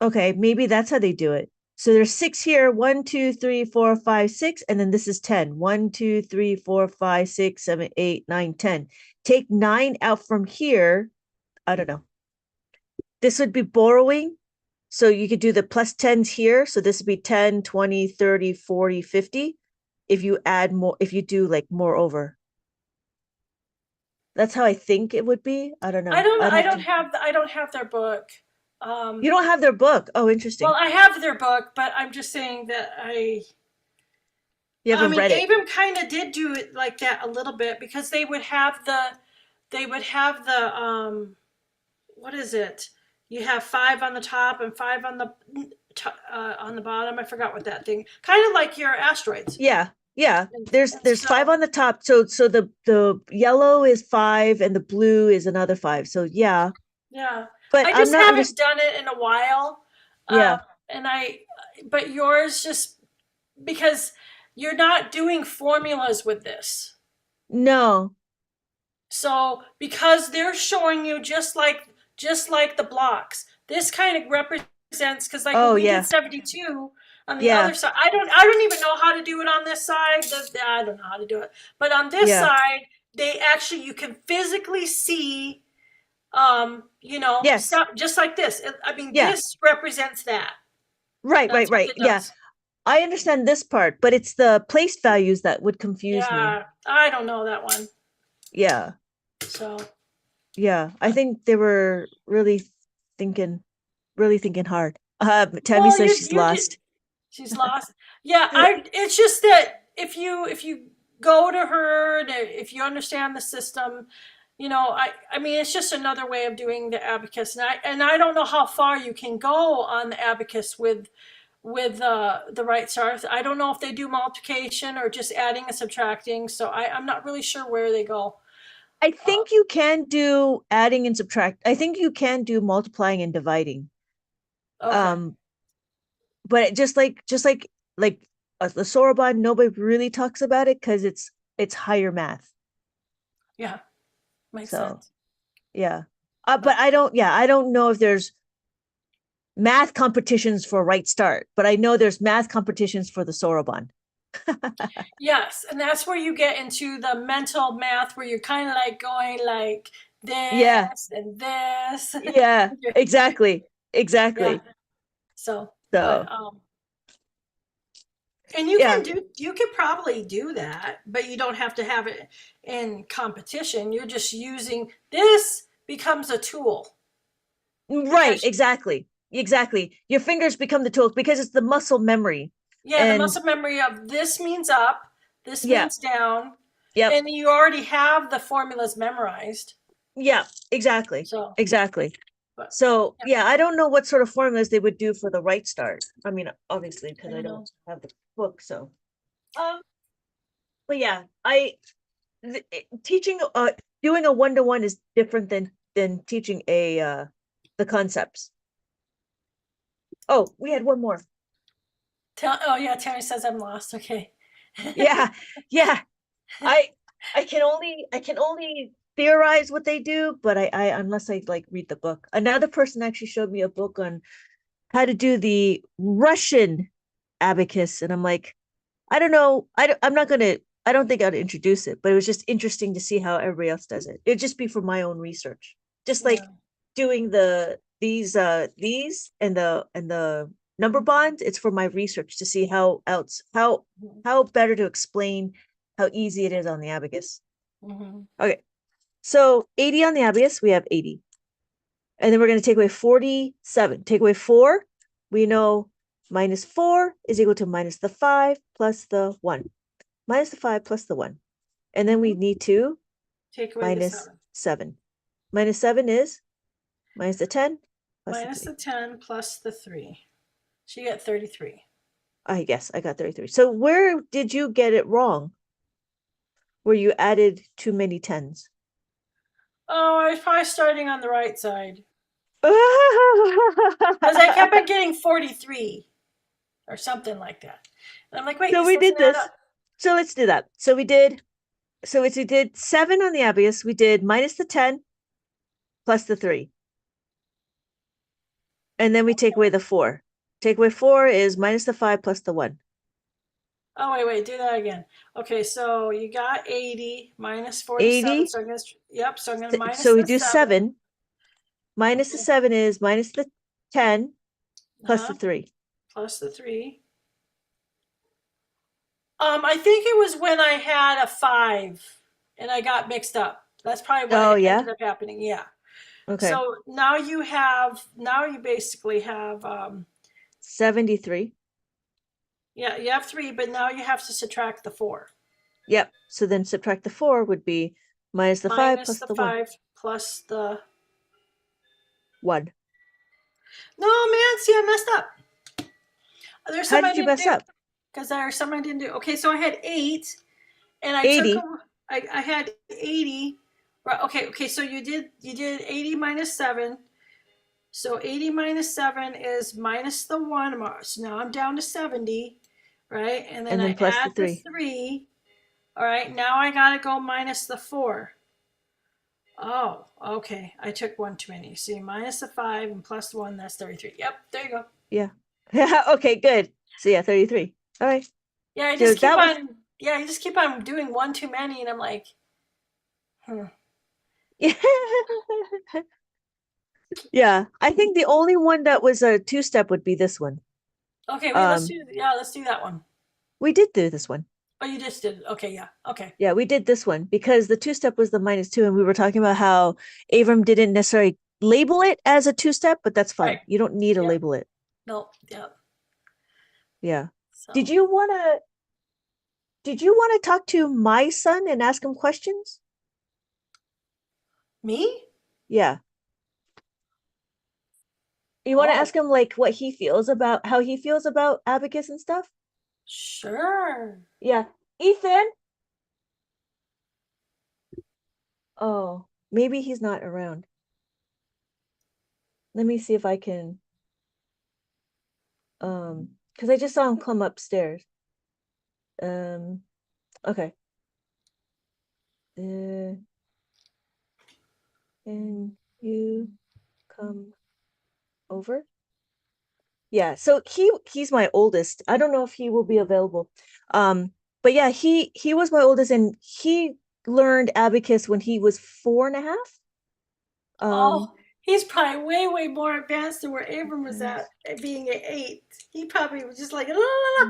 Okay, maybe that's how they do it. So there's 6 here, 1, 2, 3, 4, 5, 6, and then this is 10. 1, 2, 3, 4, 5, 6, 7, 8, 9, 10. Take 9 out from here. I don't know. This would be borrowing. So you could do the plus 10s here. So this would be 10, 20, 30, 40, 50. If you add more, if you do like more over. That's how I think it would be. I don't know. I'd have to. I don't have their book. You don't have their book. Oh, Well, interesting. I have their book, but I'm just saying that You I haven't mean, read it. Abram kind of did do it like that a little bit because they would have the what is it? You have 5 on the top and 5 on the bottom. I forgot what that thing. Kind of like your asteroids. Yeah, yeah. And There's 5 so on the top. So the yellow is 5 and the blue is another 5. So yeah, yeah, but I I'm just not under. haven't done it in a while, Yeah. and but yours just because you're not doing formulas with this. No. So because they're showing you just like the blocks, this kind of represents because like when Oh we did yeah. 72 on the Yeah. other side, I don't even know how to do it on this side. I don't know how to do it, but on this Yeah. side, they actually you can physically see, you know, Yes. stuff just like this. I mean, Yeah. this represents that. Right, right, That's what right. it Yeah. does. I understand this part, but it's the place values that would confuse me. Yeah, I don't know that one. Yeah. So Yeah. I think they were thinking, really thinking hard. Tammy well, says she's you did. lost. She's lost. Yeah, I. It's just that if you go to her and if you understand the system, you know, I mean, it's just another way of doing the abacus, and I don't know how far you can go on the abacus with the right stars. I don't know if they do multiplication or just adding and subtracting. So I'm not really sure where they go. I Uh, think you can do adding and subtract. I think you can do multiplying and dividing. okay. Um, but just like the Soroban, nobody really talks about it because it's higher math. Yeah, makes So sense. yeah. But But I don't know if there's math competitions for right start, but I know there's math competitions for the Soroban. yes, and that's where you get into the mental math where you're kind of like going like Yeah, this and this. yeah, exactly, Yeah. exactly. So, but So and you yeah, can do you could probably do that, but you don't have to have it in competition. You're just using this becomes a tool right, because exactly, exactly. Your fingers become the tools because it's the muscle memory, yeah, the and muscle memory of this means up, this yeah, means down, yep, and you already have the formulas memorized. yeah, exactly, So, exactly. but So yeah, yeah, I don't know what sort of formulas they would do for the right start. I mean, obviously, I because I don't don't know. have the book. So, um, but yeah, I teaching doing a one-to-one is different than teaching a the concepts. Oh, we had one more. Oh yeah, Terry says I'm lost. Okay. Yeah, yeah. I I can only theorize what they do, but I unless I like read the book. Another person actually showed me a book on how to do the Russian abacus, and I'm like, I don't know. I'm not gonna. I don't think I'd introduce it, but it was just interesting to see how everybody else does it. It'd just be for my own research, just like Yeah. doing these and the number bonds. It's for my research to see Mhm. how better to explain how easy it is on the abacus. Mhm. Okay, so 80 on the abacus, we have 80, and then we're going to take away 47. Take away 4. We know minus 4 is equal to minus the 5 plus the 1. Minus the 5 plus the 1. And then we Mhm. need to Take away the minus 7. 7. Minus 7 is minus the 10 plus Minus the 3. the 10 plus the 3. So you get 33. I guess I got 33. So where did you get it wrong? Where you added too many 10s? Oh, I was probably starting on the right side. Because I kept on getting 43 or something like that. And I'm like, wait, So this we did doesn't add this. up. So let's do that. So we did 7 on the abacus. We did minus the 10 plus the 3. And then we take away the 4. Take away 4 is minus the 5 plus the 1. Oh, wait, do that again. Okay, so you got 80 minus 47. 80. So I'm going to, yep, so I'm going to minus So we the do 7. Minus the Okay. 7 is minus the 10 plus the Uh-huh. 3. Plus the 3. I think it was when I had a 5 and I got mixed up. That's probably what Oh, yeah. ended up happening. Yeah. Okay. So now you basically have 73. yeah, you have 3, but now you have to subtract the 4. Yep. So then subtract the 4 would be minus the 5 Minus plus the the 1. 5 plus the 1. No, man, see I messed up. There's How some I did you didn't mess do. up? Because there's some I didn't do. Okay, so I had 8 and I took 80. I had 80. Right, okay, so you did 80 minus 7. So 80 minus 7 is minus the 1. So now I'm down to 70, right? And then And I then plus the add the 3. 3. All right, now I got to go minus the 4. Oh, okay. I took 1 too many. See, minus the 5 and plus 1, that's 33. Yep, there you go. Yeah. Okay, good. So yeah, 33. All right. Yeah, I So just keep that was, on, yeah, you just keep on doing 1 too many, and I'm like, hmm. yeah. Yeah. I think the only one that was a 2-step would be this one. Okay, wait, let's do that one. We did do this one. Oh, you just did. Okay, yeah. Okay. Yeah, we did this one because the 2-step was the -2, and we were talking about how Abram didn't necessarily label it as a 2-step, but that's fine. Right. You don't need to Yep. label it. No, yep. Yeah. Did So, you want to talk to my son and ask him questions? me? Yeah. You want to Oh, ask him like what he feels about how he feels about abacus and stuff? sure. Yeah. Ethan. Oh, maybe he's not around. Let me see if I can because I just saw him come upstairs. Okay. Can you come over? Yeah, so he's my oldest. I don't know if he will be available. But yeah, he was my oldest, and he learned abacus when he was 4.5. Oh, Um, he's probably way, way more advanced than where Abram was because, at being at 8. He probably was just like, la, la,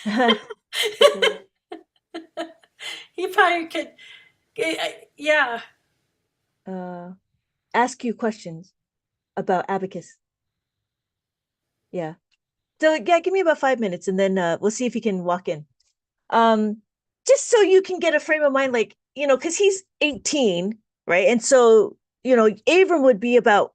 la. because He probably could, yeah. ask you questions about abacus. Yeah. So yeah, give me about 5 minutes, and then we'll see if he can walk in. Um, just so you can get a frame of mind, like, because he's 18, right? And so, Abram would be about,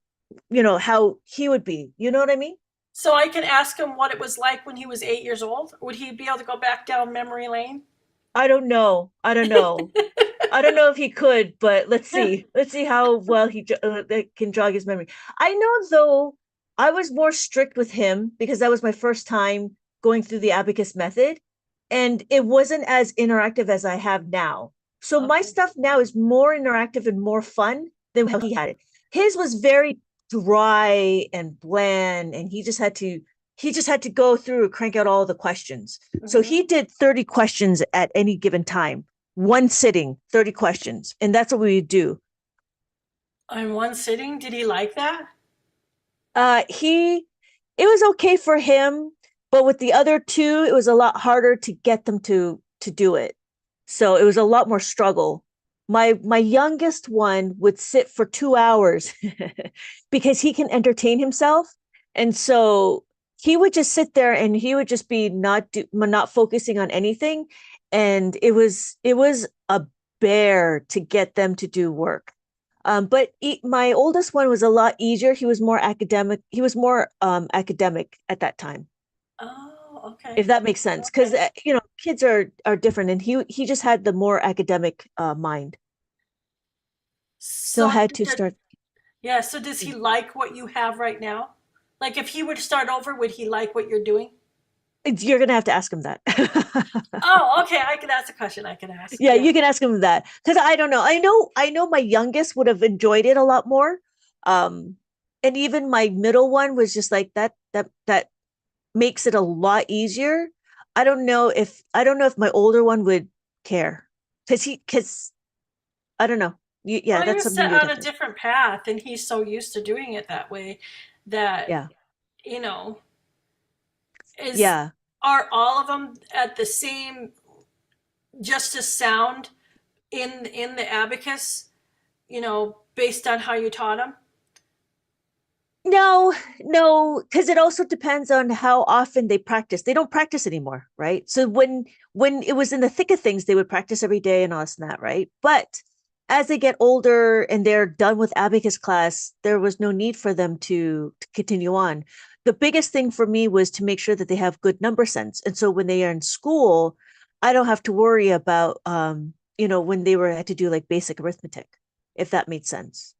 how he would be. You know what I mean? So I can ask him what it was like when he was 8 years old. Would he be able to go back down memory lane? I don't know. I don't know. I don't know if he could, but let's see. Let's see how well he can jog his memory. I know, though, I was more strict with him because that was my first time going through the abacus method, and it wasn't as interactive as I have now. So my Okay. stuff now is more interactive and more fun than how he had it. His was very dry and bland, and he just had to go through and crank out all the questions. So he did 30 questions at any given time, one sitting, 30 questions. And that's what we would do. In one sitting, did he like that? It was okay for him, but with the other two, it was a lot harder to get them to do it. So it was a lot more struggle. My youngest one would sit for 2 hours because he can entertain himself. And so he would just sit there and he would just be not focusing on anything. And it was a bear to get them to do work. But my oldest one was a lot easier. He was more academic. He was more academic at that time, Oh, if okay. that makes sense. Because Okay. kids are different, and he just had the more academic mind. So I So had to start. yeah, so does he like what you have right now? Like if he were to start over, would he like what you're doing? You're gonna have to ask him that. Oh, okay. I can ask a question I can ask. Yeah, Yeah. you can ask him that because I don't know. I know my youngest would have enjoyed it a lot more. Um, and even my middle one was just like that makes it a lot easier. I don't know if my older one would care because I don't know. Yeah, Well, you're that's something set you would on have a to. different path, and he's so used to doing it that way that, Yeah, you know, is yeah. are all of them at the same, just as sound in the abacus, based on how you taught them? No, no, because it also depends on how often they practice. They don't practice anymore, right? So when it was in the thick of things, they would practice every day and all this and that, right? But as they get older and they're done with abacus class, there was no need for them to continue on. The biggest thing for me was to make sure that they have good number sense. And so when they are in school, I don't have to worry about when they had to do like basic arithmetic, if that made sense.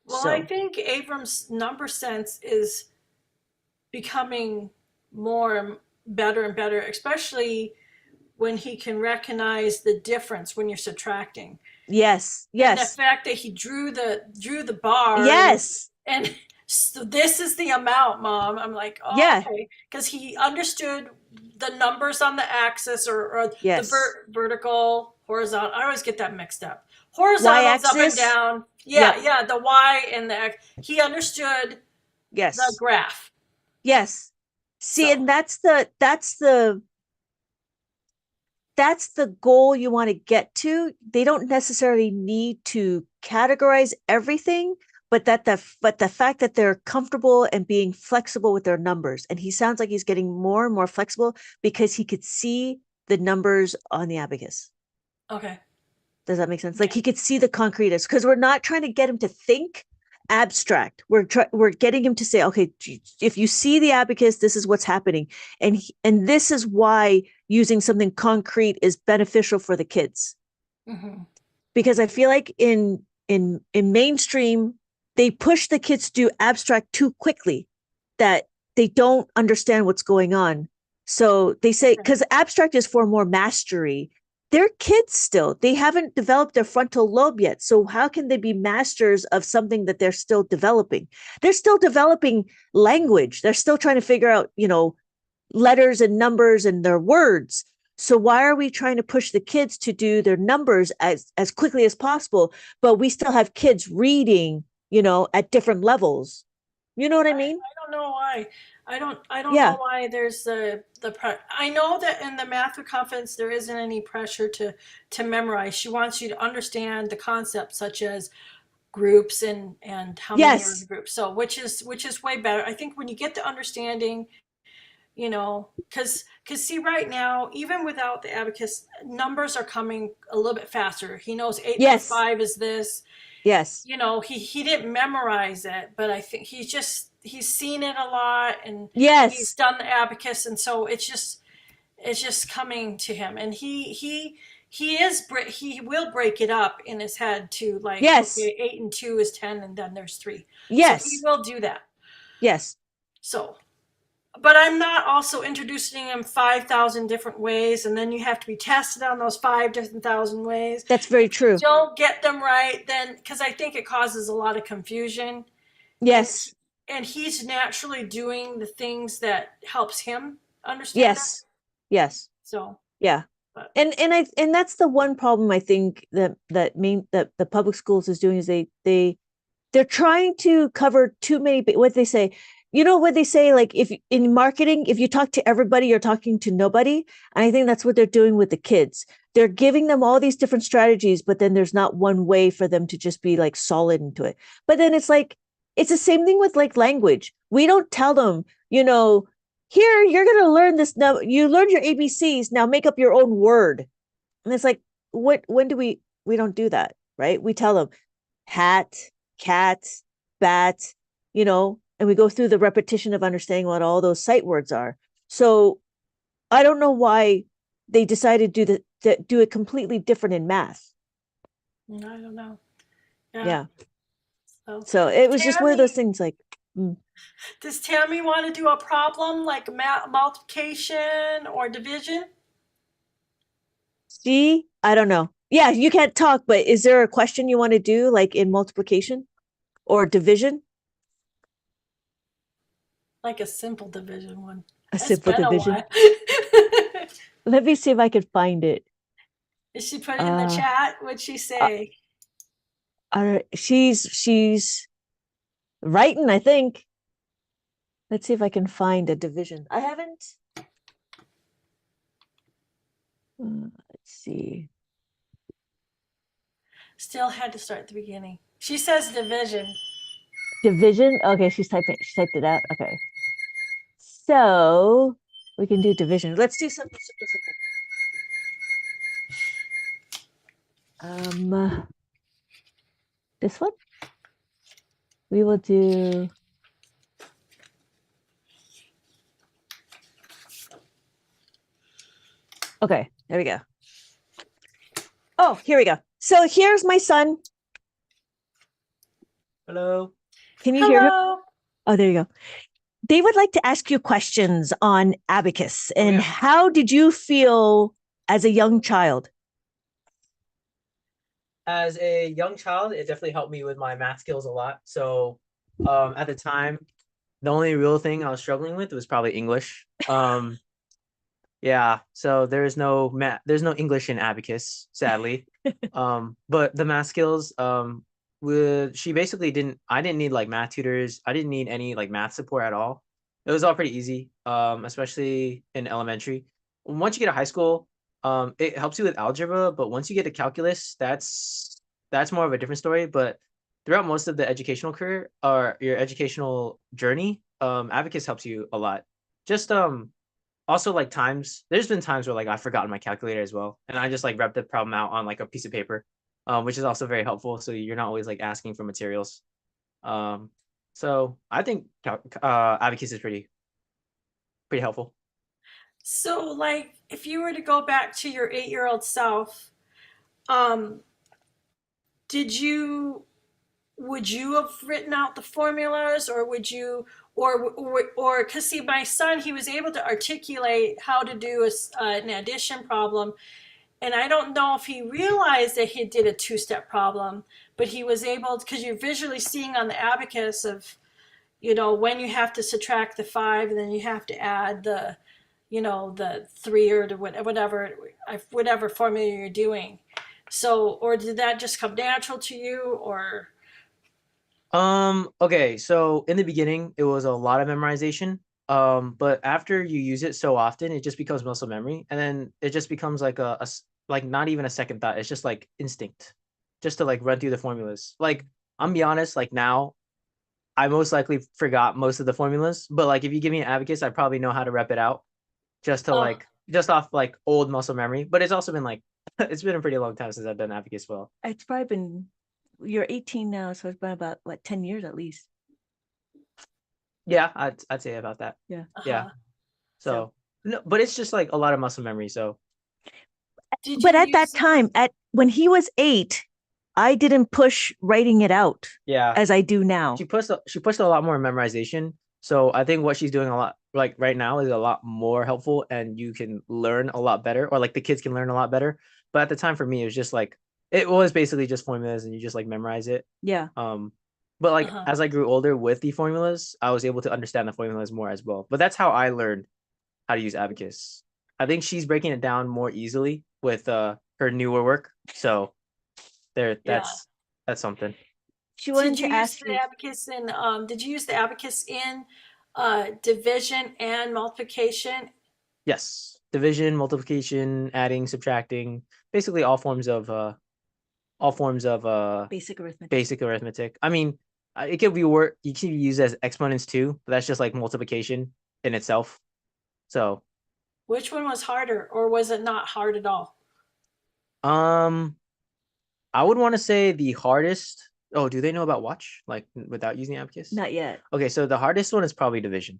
Well, I So think Abram's number sense is becoming more better and better, especially when he can recognize the difference when you're subtracting. yes, And the yes. fact that he drew the bar, Yes. and so this is the amount, mom. I'm like, oh, Yeah. okay, because he understood the numbers on the axis, or the Yes. vertical, horizontal. I always get that mixed up. Y Horizontals up and axis. down. Yeah, Yep. yeah, the y and the x. He understood the Yes. graph. Yes. See, So and that's the goal you want to get to. They don't necessarily need to categorize everything, but the fact that they're comfortable and being flexible with their numbers. And he sounds like he's getting more and more flexible because he could see the numbers on the abacus. okay, Does that make sense? Like okay, he could see the concrete as because we're not trying to get him to think abstract. We're getting him to say, okay, if you see the abacus, this is what's happening, and this is why using something concrete is beneficial for the kids. hmm, Because I feel like in mainstream they push the kids to do abstract too quickly, that they don't understand what's going on. So they say, okay, because abstract is for more mastery. They're kids still. They haven't developed their frontal lobe yet. So how can they be masters of something that they're still developing? They're still developing language. They're still trying to figure out, letters and numbers and their words. So why are we trying to push the kids to do their numbers as quickly as possible, but we still have kids reading, at different levels? You know what I mean? I don't know why. I don't know Yeah. why there's I know that in the math with confidence there isn't any pressure to memorize. She wants you to understand the concepts such as groups and how many are in the Yes. group. So which is way better. I think when you get the understanding, because see, right now, even without the abacus, numbers are coming a little bit faster. He knows eight plus Yes. five is this. Yes. He didn't memorize it, but I think he's seen it a lot, and he's Yes. done the abacus, and so it's just coming to him, and he will break it up in his head to, like, Yes. okay, 8 and 2 is 10, and then there's 3. So he Yes. will do that. Yes. So, but I'm not also introducing him 5,000 different ways, and then you have to be tested on those 5,000 ways. That's very If you true. don't get them right, then, because I think it causes a lot of confusion, and Yes. and he's naturally doing the things that helps him understand that. Yes. Yes. So, Yeah. but And that's the one problem I think that the public schools is doing is they're trying to cover too many. What they say, what they say, like, if in marketing, if you talk to everybody, you're talking to nobody. And I think that's what they're doing with the kids. They're giving them all these different strategies, but then there's not one way for them to just be like solid into it. But then it's like it's the same thing with like language. We don't tell them, here you're going to learn this. Now you learned your ABCs, now make up your own word. And it's like, when do we don't do that, right? We tell them hat, cat, bat, and we go through the repetition of understanding what all those sight words are. So I don't know why they decided to do it completely different in math. I don't know. Yeah. Yeah. So it was just one of those Tammy, things like, does Tammy want to do a problem like multiplication or division? see, I don't know. Yeah, you can't talk, but is there a question you want to do like in multiplication or division? Like a simple division one. A It's simple been a division. while. Let me see if I can find it. Did she put it in the Uh, chat? What'd she uh, say? she's writing, I think. Let's see if I can find a division. I haven't. Let's see. Still had to start at the beginning. She says division. Division. Okay, she typed it out. Okay. So we can do division. Let's do something super simple. This one. We will do. Okay, there we go. Oh, here we go. So here's my son. Hello. Can you hear him? Hello. Oh, there you go. They would like to ask you questions on Abacus. And how did you feel as a young child? As a young child, it definitely helped me with my math skills a lot. So, at the time, the only real thing I was struggling with was probably English. Yeah, so there's no English in Abacus, sadly. But the math skills, she basically I didn't need like math tutors. I didn't need any like math support at all. It was all pretty easy, especially in elementary. Once you get to high school, it helps you with algebra, but once you get to calculus, that's more of a different story. But throughout most of the educational career or your educational journey, Abacus helps you a lot. Just also like there's been times where like I've forgotten my calculator as well, and I just like rep the problem out on like a piece of paper, which is also very helpful, so you're not always like asking for materials. So I think Abacus is pretty helpful. So, like, if you were to go back to your 8-year-old self, um, did you would you have written out the formulas, or would you, or because see, my son, he was able to articulate how to do an addition problem, and I don't know if he realized that he did a two-step problem, but he was able, because you're visually seeing on the abacus of, when you have to subtract the 5 and then you have to add the 3 or the whatever formula you're doing. So, or did that just come natural to you, or? Okay, so in the beginning, it was a lot of memorization. But after you use it so often, it just becomes muscle memory, and then it just becomes like like not even a second thought. It's just like instinct, just to like run through the formulas. Like I'm be honest, like now, I most likely forgot most of the formulas, but like if you give me an abacus, I probably know how to rep it out just to Oh, like just off like old muscle memory. But it's also been like it's been a pretty long time since I've done abacus well. It's probably been, you're 18 now, so it's been about what, 10 years at least. Yeah, I'd say about that. Yeah. Yeah. uh-huh. So no, but it's just like a lot of muscle memory. So Did But you at that use time, when he was 8, I didn't push writing it out yeah, as I do now. she pushed a lot more memorization. So I think what she's doing a lot like right now is a lot more helpful, and you can learn a lot better, or like the kids can learn a lot better. But at the time for me, it was just like it was basically just formulas, and you just like memorize it. Yeah. But like uh-huh. as I grew older with the formulas, I was able to understand the formulas more as well. But that's how I learned how to use abacus. I think she's breaking it down more easily with her newer work. So there, Yeah. that's something. She wanted Did you to use ask the you. abacus in did you use the abacus in division and multiplication? Yes, division, multiplication, adding, subtracting, basically all forms of Basic arithmetic. basic arithmetic. I mean, it could be you can use as exponents too, but that's just like multiplication in itself. So, Which one was harder, or was it not hard at all? um, I would want to say the hardest. Oh, do they know about watch? Like without using abacus? Not yet. Okay, so the hardest one is probably division.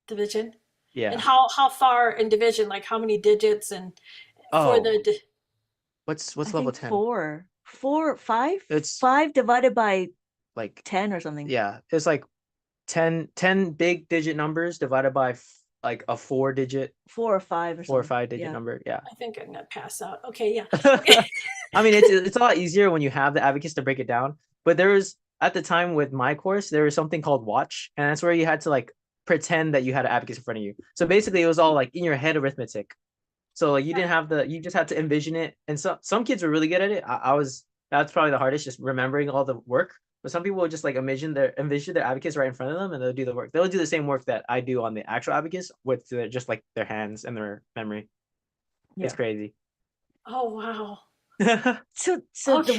Division. And Yeah. how far in division? Like how many digits and for Oh, the what's I level think 10? four, five, It's five divided by like 10 or something. yeah, it's like 10 big digit numbers divided by like a 4 digit, 4 or 5 or 4 or something. 5 digit Yeah. number. Yeah. I think I'm gonna pass out. Okay, yeah. Okay. I mean, it's a lot easier when you have the abacus to break it down. But there was at the time with my course, there was something called watch, and that's where you had to like pretend that you had an abacus in front of you. So basically, it was all like in your head arithmetic. So like you didn't have you just had to envision it. And some kids were really good at it. I was that's probably the hardest, just remembering all the work. But some people will just like envision their abacus right in front of them, and they'll do the work. They'll do the same work that I do on the actual abacus with just like their hands and their memory. Yeah. It's crazy. Oh wow. So Okay.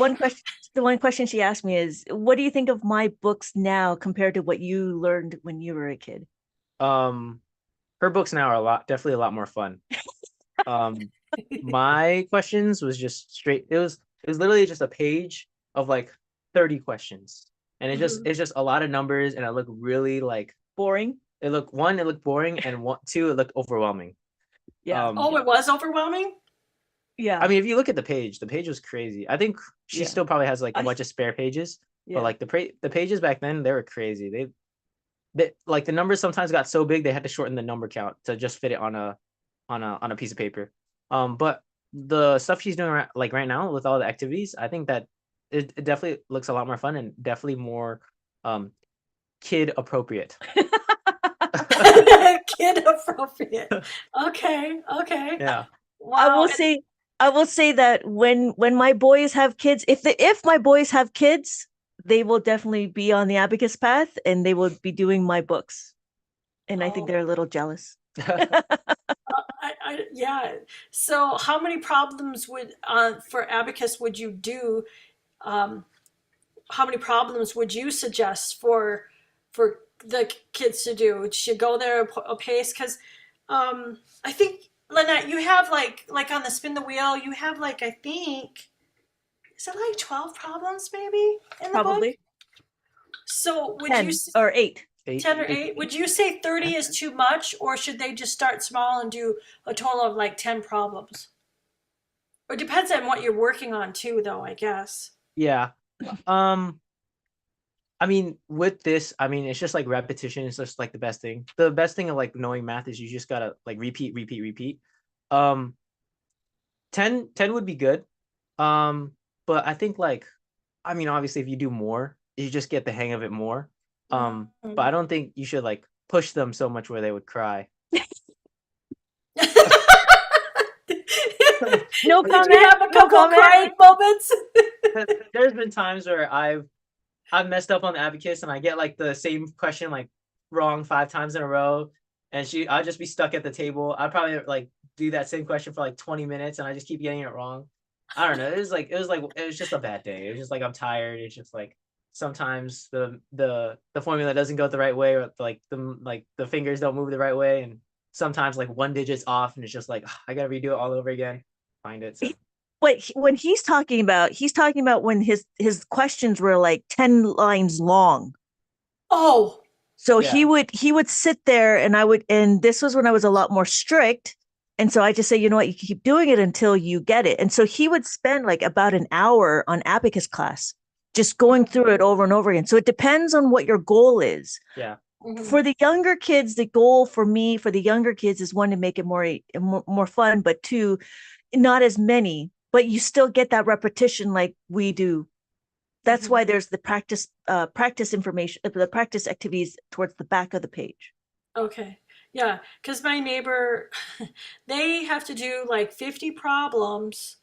the one question she asked me is, what do you think of my books now compared to what you learned when you were a kid? Her books now are definitely a lot more fun. Um, my questions was just straight. It was literally just a page of like 30 questions, and Mhm. it's just a lot of numbers, and it looked really like Boring? it looked boring, and two, it looked overwhelming. Yeah. Oh, it was overwhelming? Yeah. I mean, if you look at the page was crazy. I think she Yeah. still probably has like a I- bunch of spare pages, Yeah. but like the pages back then, they were crazy. They like the numbers sometimes got so big they had to shorten the number count to just fit it on a piece of paper. But the stuff she's doing like right now with all the activities, I think that it definitely looks a lot more fun and definitely more um kid appropriate. Kid appropriate. Okay, okay. Yeah. I Wow. will say I will say that when my boys have kids, if my boys have kids, they will definitely be on the abacus path and they will be doing my books. And I think Oh, they're a little jealous. yeah. So, how many problems would for abacus would you do? Um, how many problems would you suggest for the kids to do? Should you go there a pace? Because I think Lynette, you have like on the spin the wheel, you have like I think is it like 12 problems maybe in the book? Probably So would you 10 or 8. 10 or 8? Would you say 30 is too much, or should they just start small and do a total of like 10 problems? Or it depends on what you're working on too, though, I guess. Yeah. Um, I mean, with this, I mean, it's just like repetition is just like the best thing. The best thing of like knowing math is you just gotta like repeat. Um, 10 would be good. Um, but I think like, I mean, obviously, if you do more, you just get the hang of it more. But I don't think you should like push them so much where they would cry. No Did you comment. have a No couple comment. crying moments? There's been times where I've messed up on the abacus and I get like the same question like wrong 5 times in a row, and I'll just be stuck at the table. I'd probably like do that same question for like 20 minutes and I just keep getting it wrong. I don't know. It was just a bad day. It was just like I'm tired. It's just like sometimes the formula doesn't go the right way, or like the fingers don't move the right way, and sometimes like one digit's off and it's just like I gotta redo it all over again. Find it. So When he's talking about when his questions were like 10 lines long. Oh, So yeah. he would sit there and this was when I was a lot more strict. And so I just say, you know what, you keep doing it until you get it. And so he would spend like about an hour on abacus class, just going through it over and over again. So it depends on what your goal is. Yeah. For the younger kids, the goal for me for the younger kids is one, to make it more fun, but two, not as many, but you still get that repetition like we do. That's why there's the practice information, the practice activities towards the back of the page. okay. Yeah, because my neighbor, they have to do like 50 problems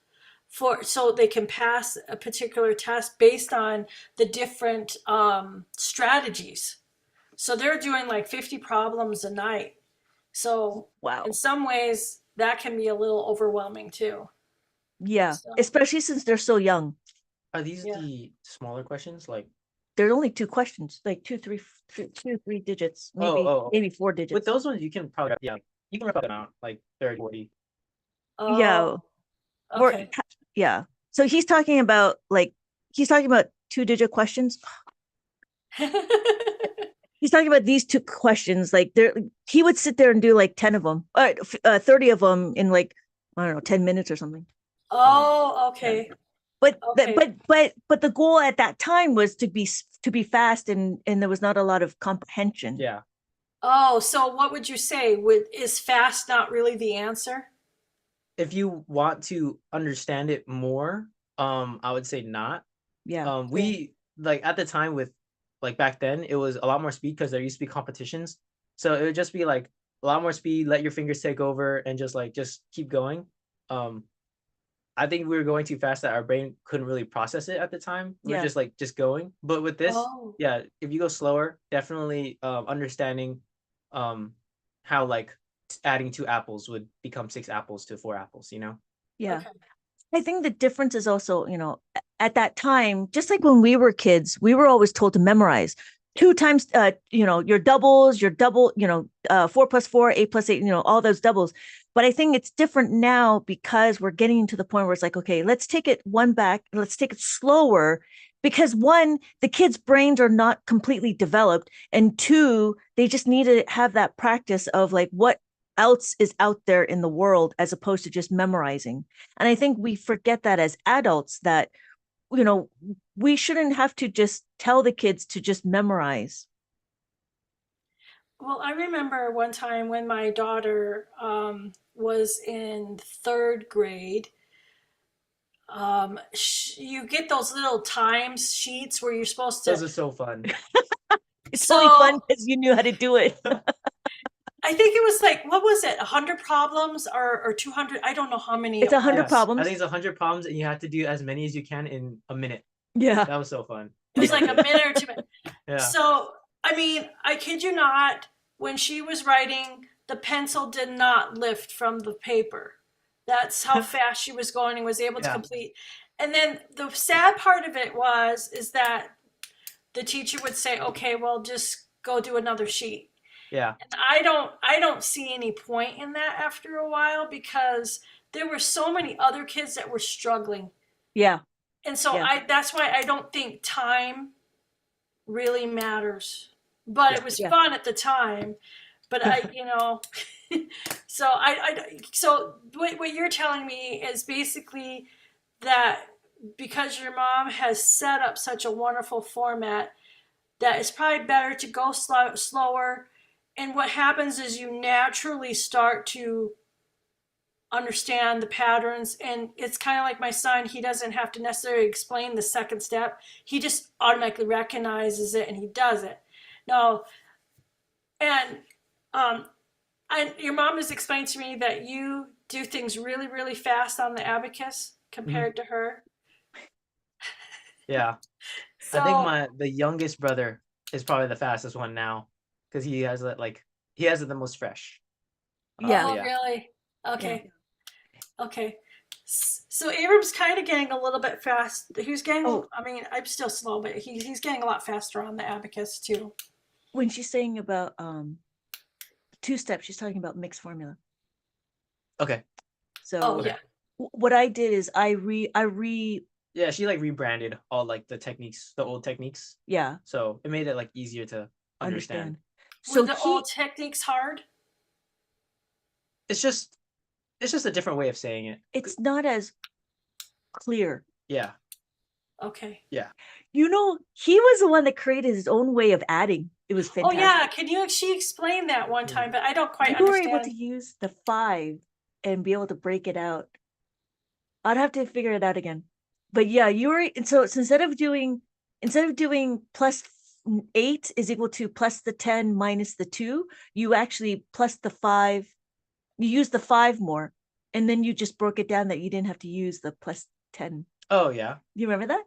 so they can pass a particular test based on the different strategies. So they're doing like 50 problems a night. So Wow. in some ways, that can be a little overwhelming too. Yeah, So especially since they're so young. Are these yeah. the smaller questions? Like There's only 2 questions, like two, three digits, maybe 4 digits. with those ones you can probably you can rip them out like 30, 40. Yeah, Oh, or okay. yeah. So he's talking about two-digit questions. He's talking about these two questions. Like he would sit there and do like 10 of them, 30 of them in like, I don't know, 10 minutes or something. Oh, okay. But Okay. but the goal at that time was to be fast, and there was not a lot of comprehension. Yeah. Oh, so what would you say? Is fast not really the answer? If you want to understand it more, I would say not. Yeah. We like at the time with like back then, it was a lot more speed because there used to be competitions. So it would just be like a lot more speed, let your fingers take over and just keep going. Um, I think we were going too fast that our brain couldn't really process it at the time. We were Yeah. just going. But with this, Oh, yeah, if you go slower, definitely understanding how like adding 2 apples would become 6 apples to 4 apples, you know? Yeah. okay. I think the difference is also, at that time, just like when we were kids, we were always told to memorize 2 times, your doubles, your double, 4 + 4, 8 + 8, all those doubles. But I think it's different now because we're getting to the point where it's like, okay, let's take it one back, let's take it slower. Because one, the kids' brains are not completely developed, and two, they just need to have that practice of like what else is out there in the world as opposed to just memorizing. And I think we forget that as adults that, we shouldn't have to just tell the kids to just memorize. Well, I remember one time when my daughter was in third grade. You get those little times sheets where you're supposed to. Those are so fun. It's only fun So because you knew how to do it. I think it was like, what was it, 100 problems or 200? I don't know how many It's it 100 Yeah. was. I problems. think it's 100 problems and you have to do as many as you can in a minute. Yeah. That was so fun. It was like a minute or 2 minutes. Yeah. So, I mean, I kid you not, when she was writing, the pencil did not lift from the paper. That's how fast she was going and was able to Yeah. complete. And then the sad part of it is that the teacher would say, okay, well, just go do another sheet. Yeah. And I don't see any point in that after a while because there were so many other kids that were struggling. Yeah. And so Yeah. that's why I don't think time really matters. But Yeah. it was Yeah. fun at the time. But so what you're telling me is basically that because your mom has set up such a wonderful format, that it's probably better to go slower. And what happens is you naturally start to understand the patterns. And it's kind of like my son, he doesn't have to necessarily explain the second step, he just automatically recognizes it and he does it. Now, and your mom has explained to me that you do things really, really fast on the abacus compared to her. Yeah. I think So, the youngest brother is probably the fastest one now because he has it the most fresh. Yeah. oh, Yeah. really? Yeah. Okay. Okay. So Abram's kind of getting a little bit fast. He's getting, Oh, I mean, I'm still slow, but he's getting a lot faster on the abacus too. when she's saying about 2 steps, she's talking about mixed formula. Okay. So Oh, yeah. what I did is I Yeah, she like rebranded all like the techniques, the old techniques. yeah, So it made it like easier to understand. So Were the old techniques hard? It's just a different way of saying it. it's not as clear. Yeah. Okay. Yeah. He was the one that created his own way of adding. It was Oh, fantastic. yeah. She explained that one time, but I don't quite You were able understand. to use the 5 and be able to break it out. I'd have to figure it out again. But yeah, so instead of doing +8 is equal to +10 minus the 2, you actually plus the 5, you use the 5 more, and then you just broke it down that you didn't have to use the +10. Oh yeah. You remember that?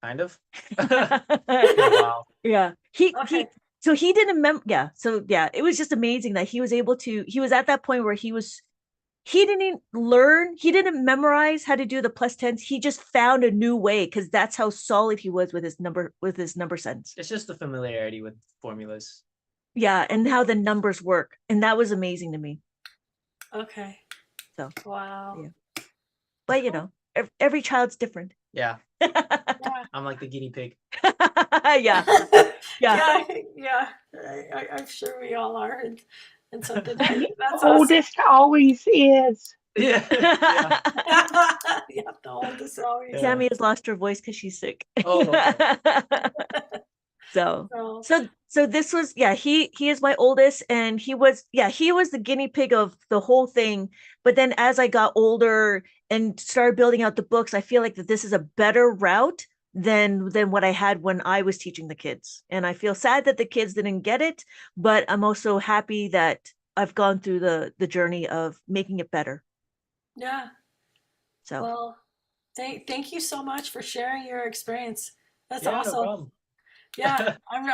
Kind of. It's been a while. Yeah. Okay. So he didn't so yeah, it was just amazing that he was at that point where he didn't memorize how to do the +10s. He just found a new way because that's how solid he was with his number sense. It's just the familiarity with formulas. Yeah, and how the numbers work. And that was amazing to me. Okay. So Wow. yeah. But every child's different. Yeah, Yeah. I'm like the guinea pig. Yeah. Yeah, yeah. I'm sure we all are, and something The that's awesome. oldest always is. Yeah, yeah. Yeah, the oldest always. Yeah. Tammy has lost her voice because she's sick. Oh, okay. So So, so this was, yeah, he is my oldest, and he was the guinea pig of the whole thing. But then as I got older and started building out the books, I feel like that this is a better route than what I had when I was teaching the kids. And I feel sad that the kids didn't get it, but I'm also happy that I've gone through the journey of making it better. yeah. So Well, thank you so much for sharing your experience. That's Yeah, no awesome. problem. Yeah, I'm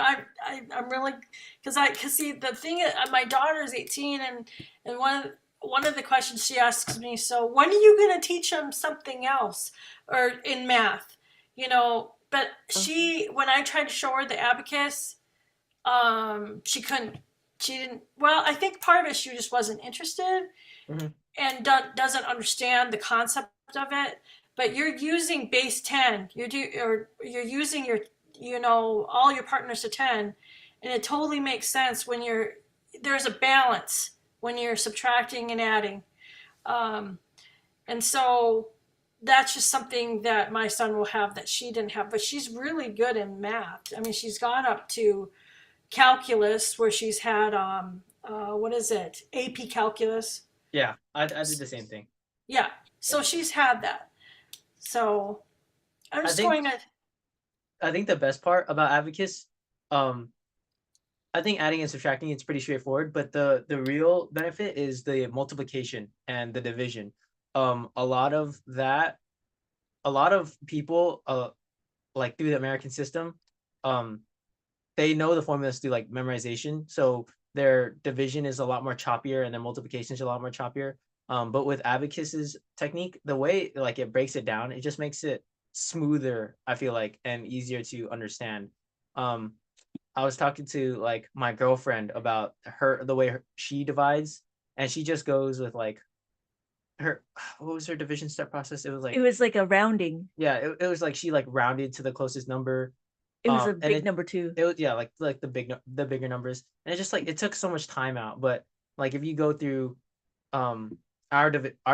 really because see the thing is, my daughter is 18, and one of the questions she asks me, so when are you going to teach them something else or in math, you know? But when I tried to show her the abacus, she couldn't. She didn't. Well, I think part of it she just wasn't interested Mhm. and doesn't understand the concept of it. But you're using base 10. You're using your all your partners to 10, and it totally makes sense when there's a balance when you're subtracting and adding, and so that's just something that my son will have that she didn't have. But she's really good in math. I mean, she's gone up to calculus where she's had what is it, AP calculus. Yeah, I did the same thing. Yeah, so she's had that. So I'm just going to. I think the best part about Abacus, I think adding and subtracting it's pretty straightforward, but the real benefit is the multiplication and the division. A lot of people like through the American system, they know the formulas through like memorization, so their division is a lot more choppier and their multiplication is a lot more choppier. But with Abacus's technique, the way like it breaks it down, it just makes it smoother, I feel like, and easier to understand. I was talking to like my girlfriend about the way she divides, and she just goes with like her what was her division step process? It was like a rounding. Yeah, it was like she like rounded to the closest number. It was a and big number too. It was, yeah, like the bigger numbers, and it just like it took so much time out. But like if you go through our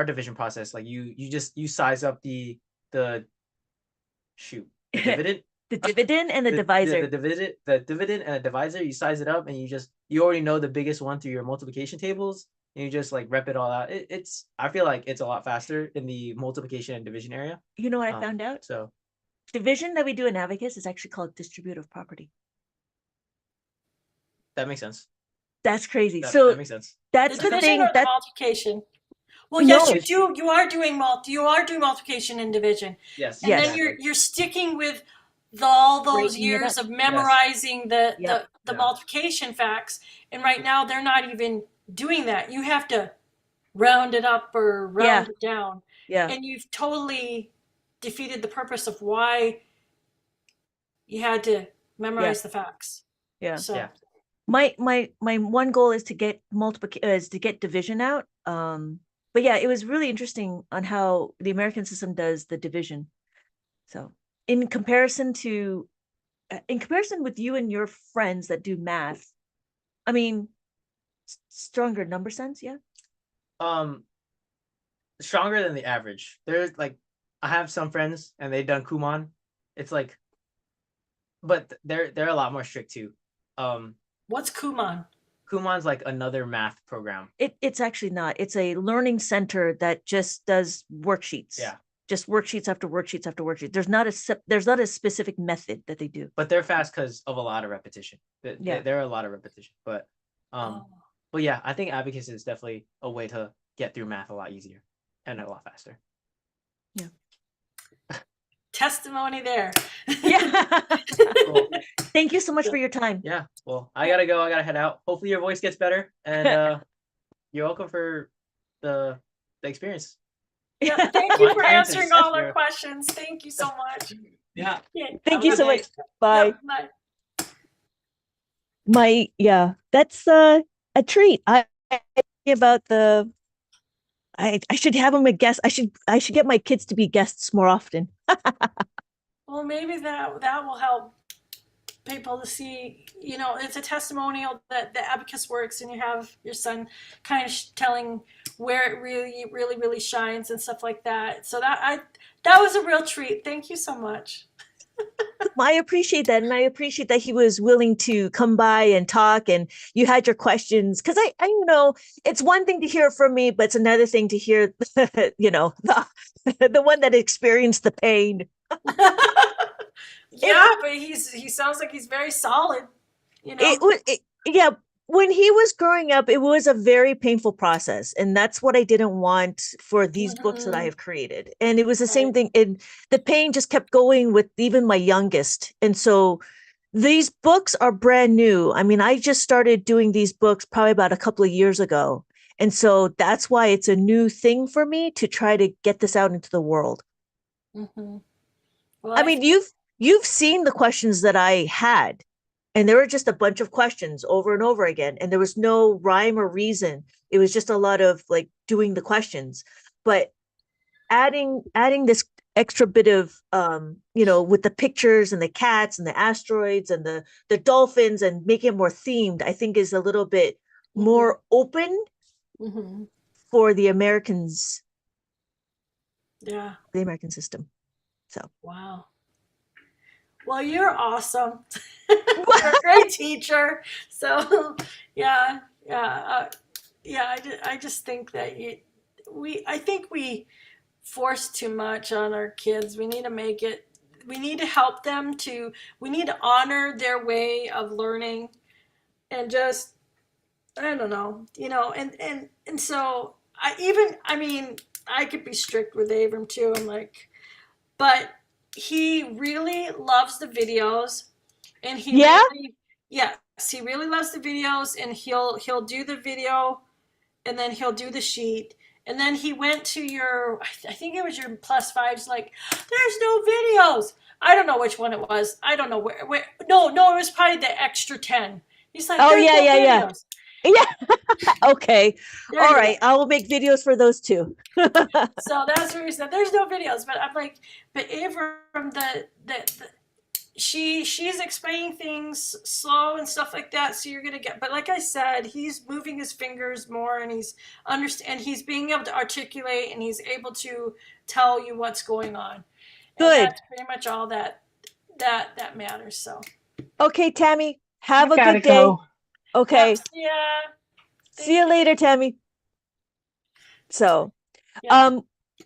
division process, like you size up the dividend. The dividend and the divisor. The dividend and the divisor, you size it up, and you already know the biggest one through your multiplication tables, and you just like rep it all out. I feel like it's a lot faster in the multiplication and division area. You know what I found out? So division that we do in Abacus is actually called distributive property. that makes sense. That's crazy. That makes sense. That's the the thing. or the That multiplication. Well, No. yes, you do. You are doing multiplication and division, Yes. and Yes. then you're sticking with all those Breaking it years up. of memorizing the Yep. the Yeah. multiplication facts. And right now they're not even doing that. You have to round it up or round it down, yeah. and you've totally defeated the purpose of why you had to memorize the facts. Yeah. So Yeah. My one goal is to get division out. But yeah, it was really interesting on how the American system does the division. So in comparison with you and your friends that do math, I mean, stronger number sense, yeah. Stronger than the average. There's like I have some friends and they've done Kumon. It's like, but they're a lot more strict too. what's Kumon? Kumon's like another math program. It's actually not. It's a learning center that just does worksheets. Yeah. Just worksheets after worksheets after worksheet. There's not a specific method that they do. But they're fast because of a lot of repetition. Yeah. There are a lot of repetition. But but yeah, I think Abacus is definitely a way to get through math a lot easier and a lot faster. Yeah. Testimony there. Yeah. Cool. Thank you so much for your time. Yeah. Well, I gotta go. I gotta head out. Hopefully your voice gets better, and you're welcome for the experience. Yeah, thank you My for answers, answering all our yeah. questions. Thank you so much. Yeah. Thank you Have a so good much. Bye. Bye. That's a treat. I about the I should have him a guest. I should get my kids to be guests more often. Well, maybe that will help people to see, it's a testimonial that the abacus works, and you have your son kind of telling where it really, really, really shines and stuff like that. So that was a real treat. Thank you so much. I appreciate that. And I appreciate that he was willing to come by and talk and you had your questions. Cause I it's one thing to hear from me, but it's another thing to hear, the one that experienced the pain. Yeah, but he sounds like he's very solid, Yeah. When he was growing up, it was a very painful process. And that's what I didn't want for these books that I have created. And it was the same thing. And the pain just kept going with even my youngest. And so these books are brand new. I mean, I just started doing these books probably about a couple of years ago. And so that's why it's a new thing for me to try to get this out into the world. Well, I mean, you've seen the questions that I had, and there were just a bunch of questions over and over again, and there was no rhyme or reason. It was just a lot of like doing the questions, but adding this extra bit of with the pictures and the cats and the asteroids and the dolphins and making it more themed, I think is a little bit more open for the Americans. Yeah. The American system. So wow. Well, you're awesome. You're a great teacher. So yeah. I just think that I think we force too much on our kids. We need to help them we need to honor their way of learning, and just, I don't know, and so I could be strict with Abram too. I'm like, but he really loves the videos, and he really loves the videos, and he'll do the video, and then he'll do the sheet. And then he went to I think it was your +5s, like, there's no videos. I don't know which one it was. I don't know where. No, it was probably the extra 10. He's like, there's no videos. Yeah. Okay. All right. I will make videos for those too. So that's where he said, there's no videos. But I'm like, but Abram, she's explaining things slow and stuff like that, so you're gonna get, but like I said, he's moving his fingers more, and he's being able to articulate, and he's able to tell you what's going on. Good. And that's pretty much all that matters. So Okay, Tammy, have a good day. Go. Okay. Yep, see you later, Tammy. So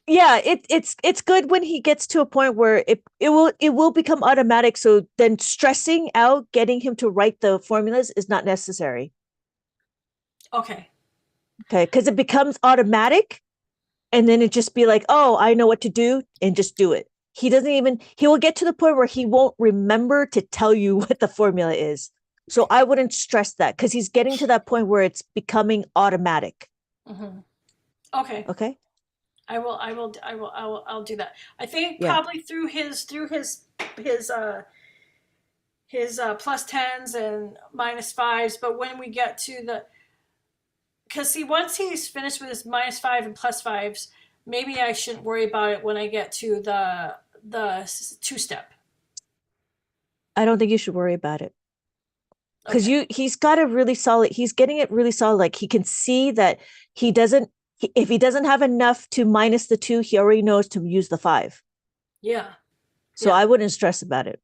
it's good when he gets to a point where it will become automatic. So then stressing out getting him to write the formulas is not necessary. Okay, because it becomes automatic, and then it just be like, oh, I know what to do, and just do it. He will get to the point where he won't remember to tell you what the formula is. So I wouldn't stress that, because he's getting to that point where it's becoming automatic. Okay. I'll do that. I think probably through his +10s and -5s, but when we get to because see, once he's finished with his -5 and +5s, maybe I shouldn't worry about it when I get to the 2-step. I don't think you should worry about it, because he's got a really solid. He's getting it really solid. Like, he can see that if he doesn't have enough to minus the 2, he already knows to use the 5. Yeah. So I wouldn't stress about it.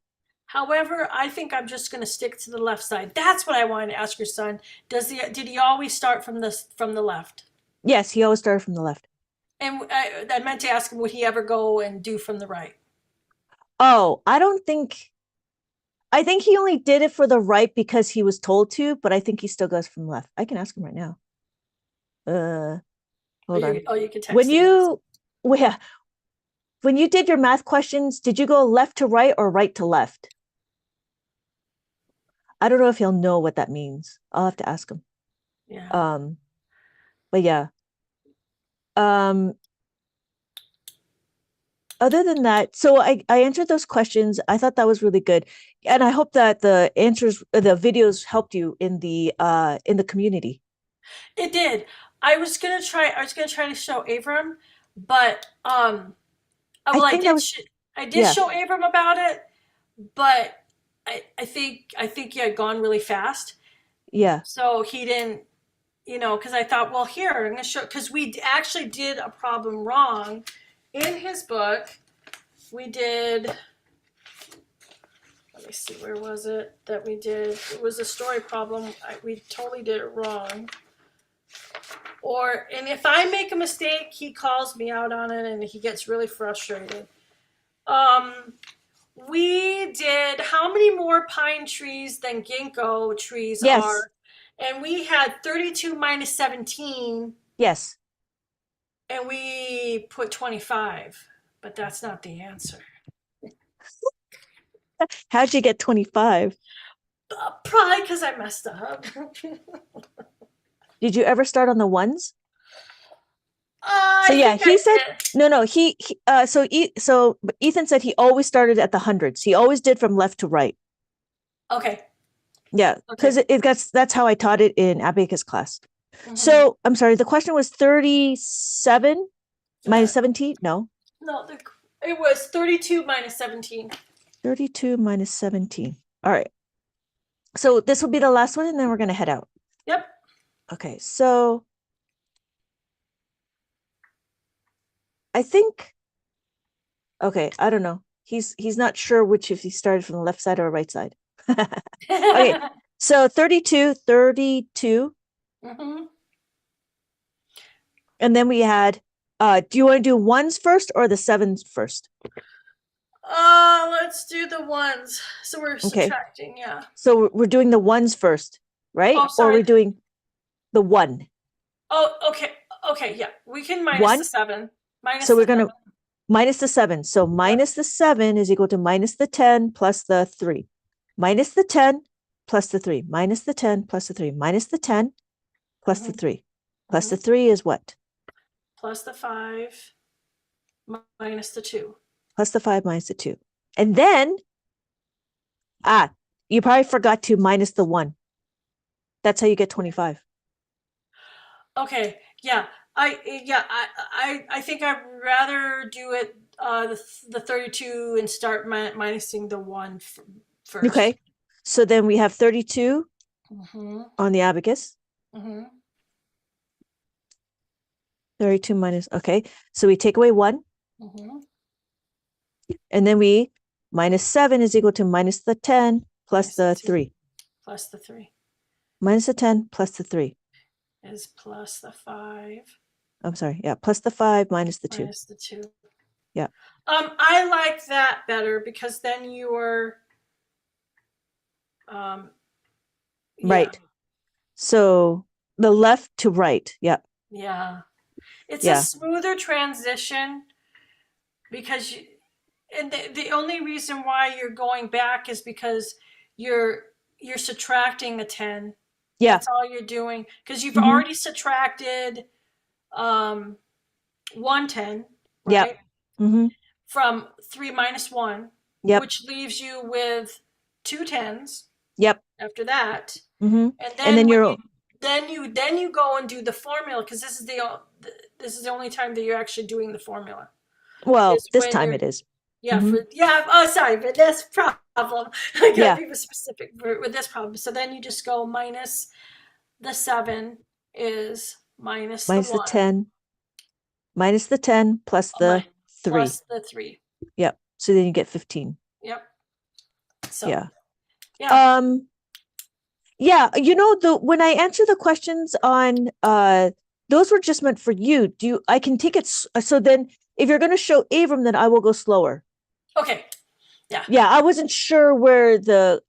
However, I think I'm just going to stick to the left side. That's what I wanted to ask your son. Did he always start from the left? Yes, he always started from the left. And I meant to ask him, would he ever go and do from the right? Oh, I think he only did it for the right because he was told to, but I think he still goes from left. I can ask him right now. Hold on. You can text him. When you did your math questions, did you go left to right or right to left? I don't know if he'll know what that means. I'll have to ask him. Yeah. But yeah. Other than that, so I answered those questions. I thought that was really good. And I hope that the videos helped you in the community. It did. I was gonna try to show Avram, but I well, think that was I did yeah, show Avram about it, but I think he had gone really fast, yeah. so he didn't. Because I thought, well, here I'm gonna show because we actually did a problem wrong in his book. We did. Let me see, where was it that we did? It was a story problem. We totally did it wrong. And if I make a mistake, he calls me out on it and he gets really frustrated. We did how many more pine trees than ginkgo trees Yes, are? And we had 32 minus 17, yes. and we put 25, but that's not the answer. How'd you get 25? Probably because I messed up. Did you ever start on the ones? So I yeah, think I he said did. no. But Ethan said he always started at the hundreds. He always did from left to right. Okay. Yeah, because Okay. that's how I taught it in abacus class. Mm-hmm. So I'm sorry. The question was 37 minus 17. No, No, it was 32 minus 17. 32 minus 17. All right. So this will be the last one, and then we're gonna head out. Yep. Okay. So I think. Okay, I don't know. He's not sure which if he started from the left side or right side. Okay. So 32, 32. Mm-hmm. And then we had, do you want to do ones first or the sevens first? Let's do the ones. So we're subtracting, yeah. So we're doing the ones first, right? Oh, Or sorry. we're doing the one. Oh, okay. Okay, yeah. We can minus One? the 7. Minus So the we're going to 7. minus the 7. So minus the 7 is equal to minus the 10 plus the 3. Minus the 10 plus the 3. Minus the 10 plus the 3. Minus the 10 plus the 3. Plus the 3 is what? Plus the 5 minus the 2. Plus the 5 minus the 2. And then, you probably forgot to minus the 1. That's how you get 25. Okay, yeah. I think I'd rather do it the 32 and start minusing the 1 first. Okay. So then we have 32 Mm-hmm. on the abacus. Mm-hmm. 32 minus, okay. So we take away 1. Mm-hmm. And then we minus 7 is equal to minus the 10 plus Minus the the 3. Plus the 3 Minus the 10 plus the 3. is plus the 5 I'm sorry. Yeah. Plus the 5 minus the 2. minus the 2. Yeah. I like that better because then you're yeah. Right. So the left to right. Yeah. Yeah. It's Yeah. a smoother transition because and the only reason why you're going back is because you're subtracting the 10. Yeah. That's all you're doing because you've Mhm. already subtracted 110, Yeah. right? Mm-hmm. From 3 minus 1, Yep. which leaves you with 2 10s Yep. after that. Mm-hmm. And And then you're then you go and do the formula because this is the only time that you're actually doing the formula. well, Is this when time you're- it is. Yeah, Mhm. sorry, but this problem. I gotta Yeah. be specific with this problem. So then you just go minus the 7 is minus Minus the the 1. 10. Minus the 10 plus the 3. Plus the 3. Yep. So then you get 15. Yep. So Yeah. yeah. Yeah, when I answer the questions on those were just meant for you. I can take it so then if you're going to show Abram, then I will go slower. Okay. Yeah. Yeah, I wasn't sure where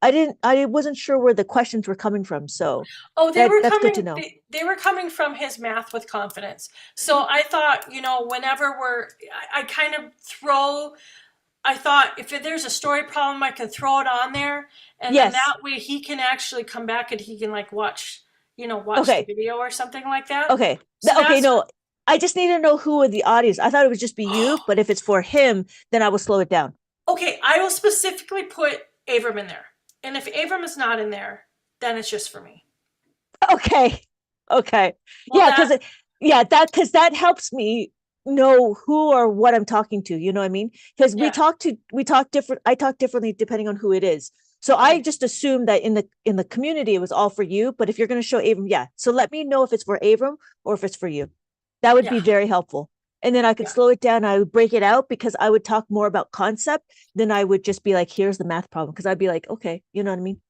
I wasn't sure where the questions were coming from. So that's good to know. They were coming from his math with confidence. So I thought, whenever I kind of I thought if there's a story problem, I could throw it on there, and Yes. then that way he can actually come back and he can watch Okay. the video or something like that. Okay. So Okay, that's- no. I just need to know who are the audience. I thought it would just be you, but if it's for him, then I will slow it down. Okay, I will specifically put Abram in there, and if Abram is not in there, then it's just for me. Okay. Okay. Well, Yeah, that because that helps me know who or what I'm talking to. You know what I mean? Because yeah. we talk different. I talk differently depending on who it is. So I Okay. just assumed that in the community it was all for you. But if you're going to show Abram, yeah. So let me know if it's for Abram or if it's for you. That would be Yeah. very helpful. And then I could Yeah. slow it down. I would break it out because I would talk more about concept than I would just be like, here's the math problem. Because I'd be like, okay, you know what I mean?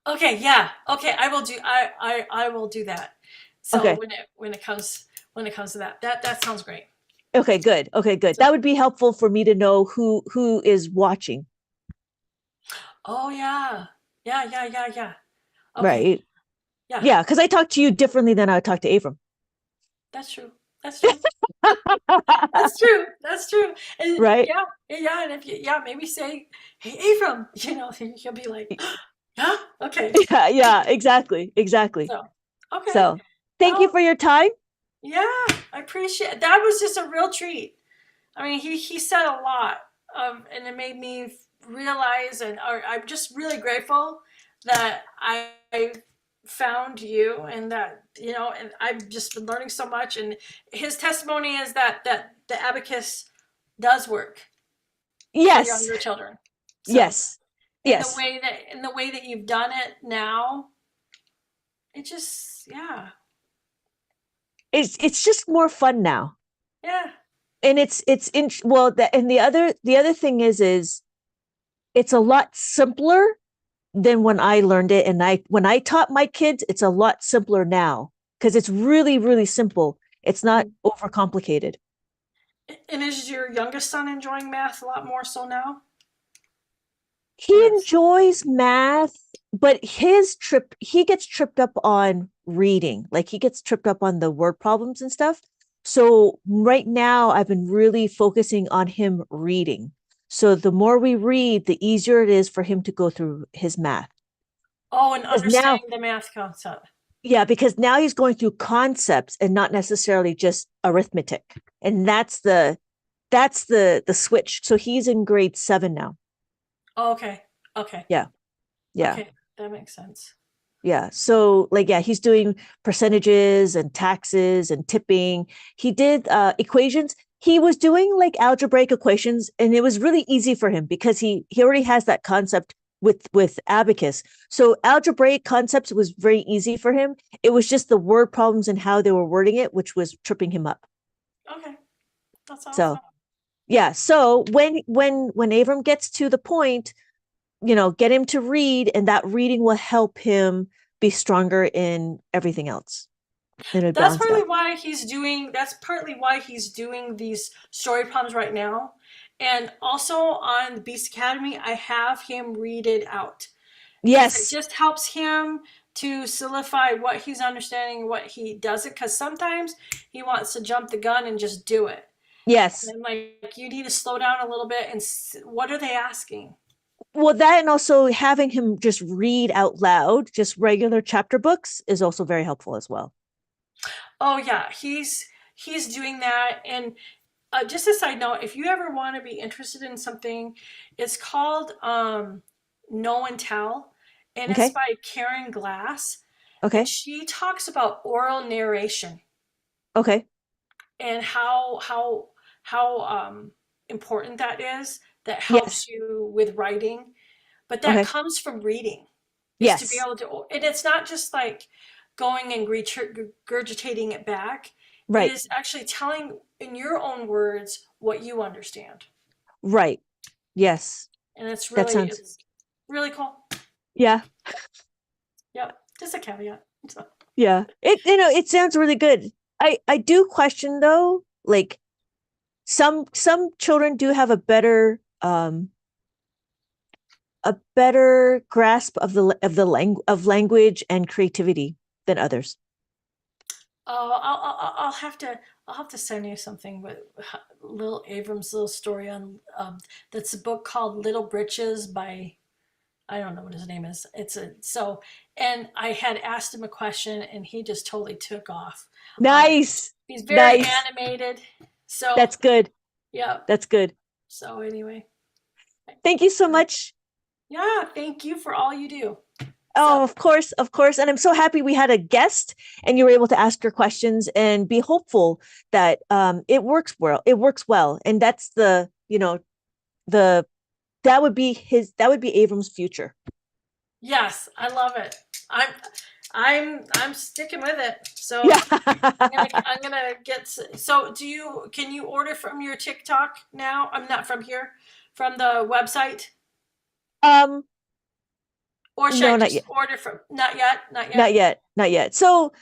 Okay. Yeah. Okay. I will do. I will do that. So Okay. when it comes to that, that sounds great. Okay, good. Okay, good. So That would be helpful for me to know who is watching, oh yeah. Yeah. Yeah. Yeah. Yeah. Okay. right? Yeah. Yeah, because I talk to you differently than I would talk to Abram. That's true. That's true. That's true. That's true. And Right? yeah, yeah. And if you, yeah, maybe say, "Hey, Abram," he'll be like, "Yeah, okay." Yeah, yeah, exactly. Exactly. So, okay. So thank you Well, for your time. yeah, I appreciate it. That was just a real treat. I mean, he said a lot, and it made me realize, and I'm just really grateful that I found you, and that and I've just been learning so much. And his testimony is that the abacus does work for Yes. younger children. So, Yes. in the Yes. way that you've done it now, it just It's just more fun now. yeah. And it's in well that and the other thing is it's a lot simpler than when I learned it. And when I taught my kids, it's a lot simpler now because it's really, really simple. It's not Mhm. overcomplicated. And is your youngest son enjoying math a lot more so now? He Or enjoys math, but he gets tripped up on reading. Like he gets tripped up on the word problems and stuff. So right now I've been really focusing on him reading. So the more we read, the easier it is for him to go through his math. oh, and Because now, understanding the math concept. yeah, because now he's going through concepts and not necessarily just arithmetic. And that's the switch. So he's in grade 7 now. Oh, okay. Okay. Yeah. Yeah. Okay. That makes sense. Yeah. So like yeah, he's doing percentages and taxes and tipping. He did equations. He was doing like algebraic equations and it was really easy for him because he already has that concept with abacus. So algebraic concepts was very easy for him. It was just the word problems and how they were wording it which was tripping him up. Okay. That's So, awesome. yeah. So when Abram gets to the point, get him to read and that reading will help him be stronger in everything else. And it'll That's balance it partly out. why he's doing these story problems right now. And also on the Beast Academy, I have him read it out because it Yes. just helps him to solidify what he's understanding, what he doesn't. Because sometimes he wants to jump the gun and just do it. Yes. And like, you need to slow down a little bit and what are they asking? Well, that and also having him just read out loud, just regular chapter books is also very helpful as well. Oh yeah, he's doing that. And just a side note, if you ever want to be interested in something, it's called No and Tell, and it's Okay. by Karen Glass, and Okay. she talks about oral narration Okay. and how important that is. That Yes. helps you with writing, but that Okay. comes from reading. Is to be Yes. able to, and it's not just like going and regurgitating it back. It Right. is actually telling in your own words what you understand, Right. Yes. and That sounds, it's really cool. yeah. Yep, just a caveat. So, Yeah. It sounds really good. I do question though, like some children do have a better grasp of of language and creativity than others. I'll have to send you something with little Abram's little story on that's a book called Little Britches by I don't know what his name is. It's a so and I had asked him a question and he just totally took off on it. Nice. He's very Nice. animated. So That's good. yeah. That's good. So anyway. Thank you so much. Yeah, thank you for all you do. Oh, of course, of course. And I'm so happy we had a guest and you were able to ask her questions and be hopeful that it works well. It works well. And that's the, the that would be Avram's future. Yes, I love it. I'm sticking with it. So Yeah. I'm gonna get. So can you order from your TikTok now? I'm not from here, from the website, or should No, I not just yet. order from? Not yet. Not yet. Not yet. Not yet. So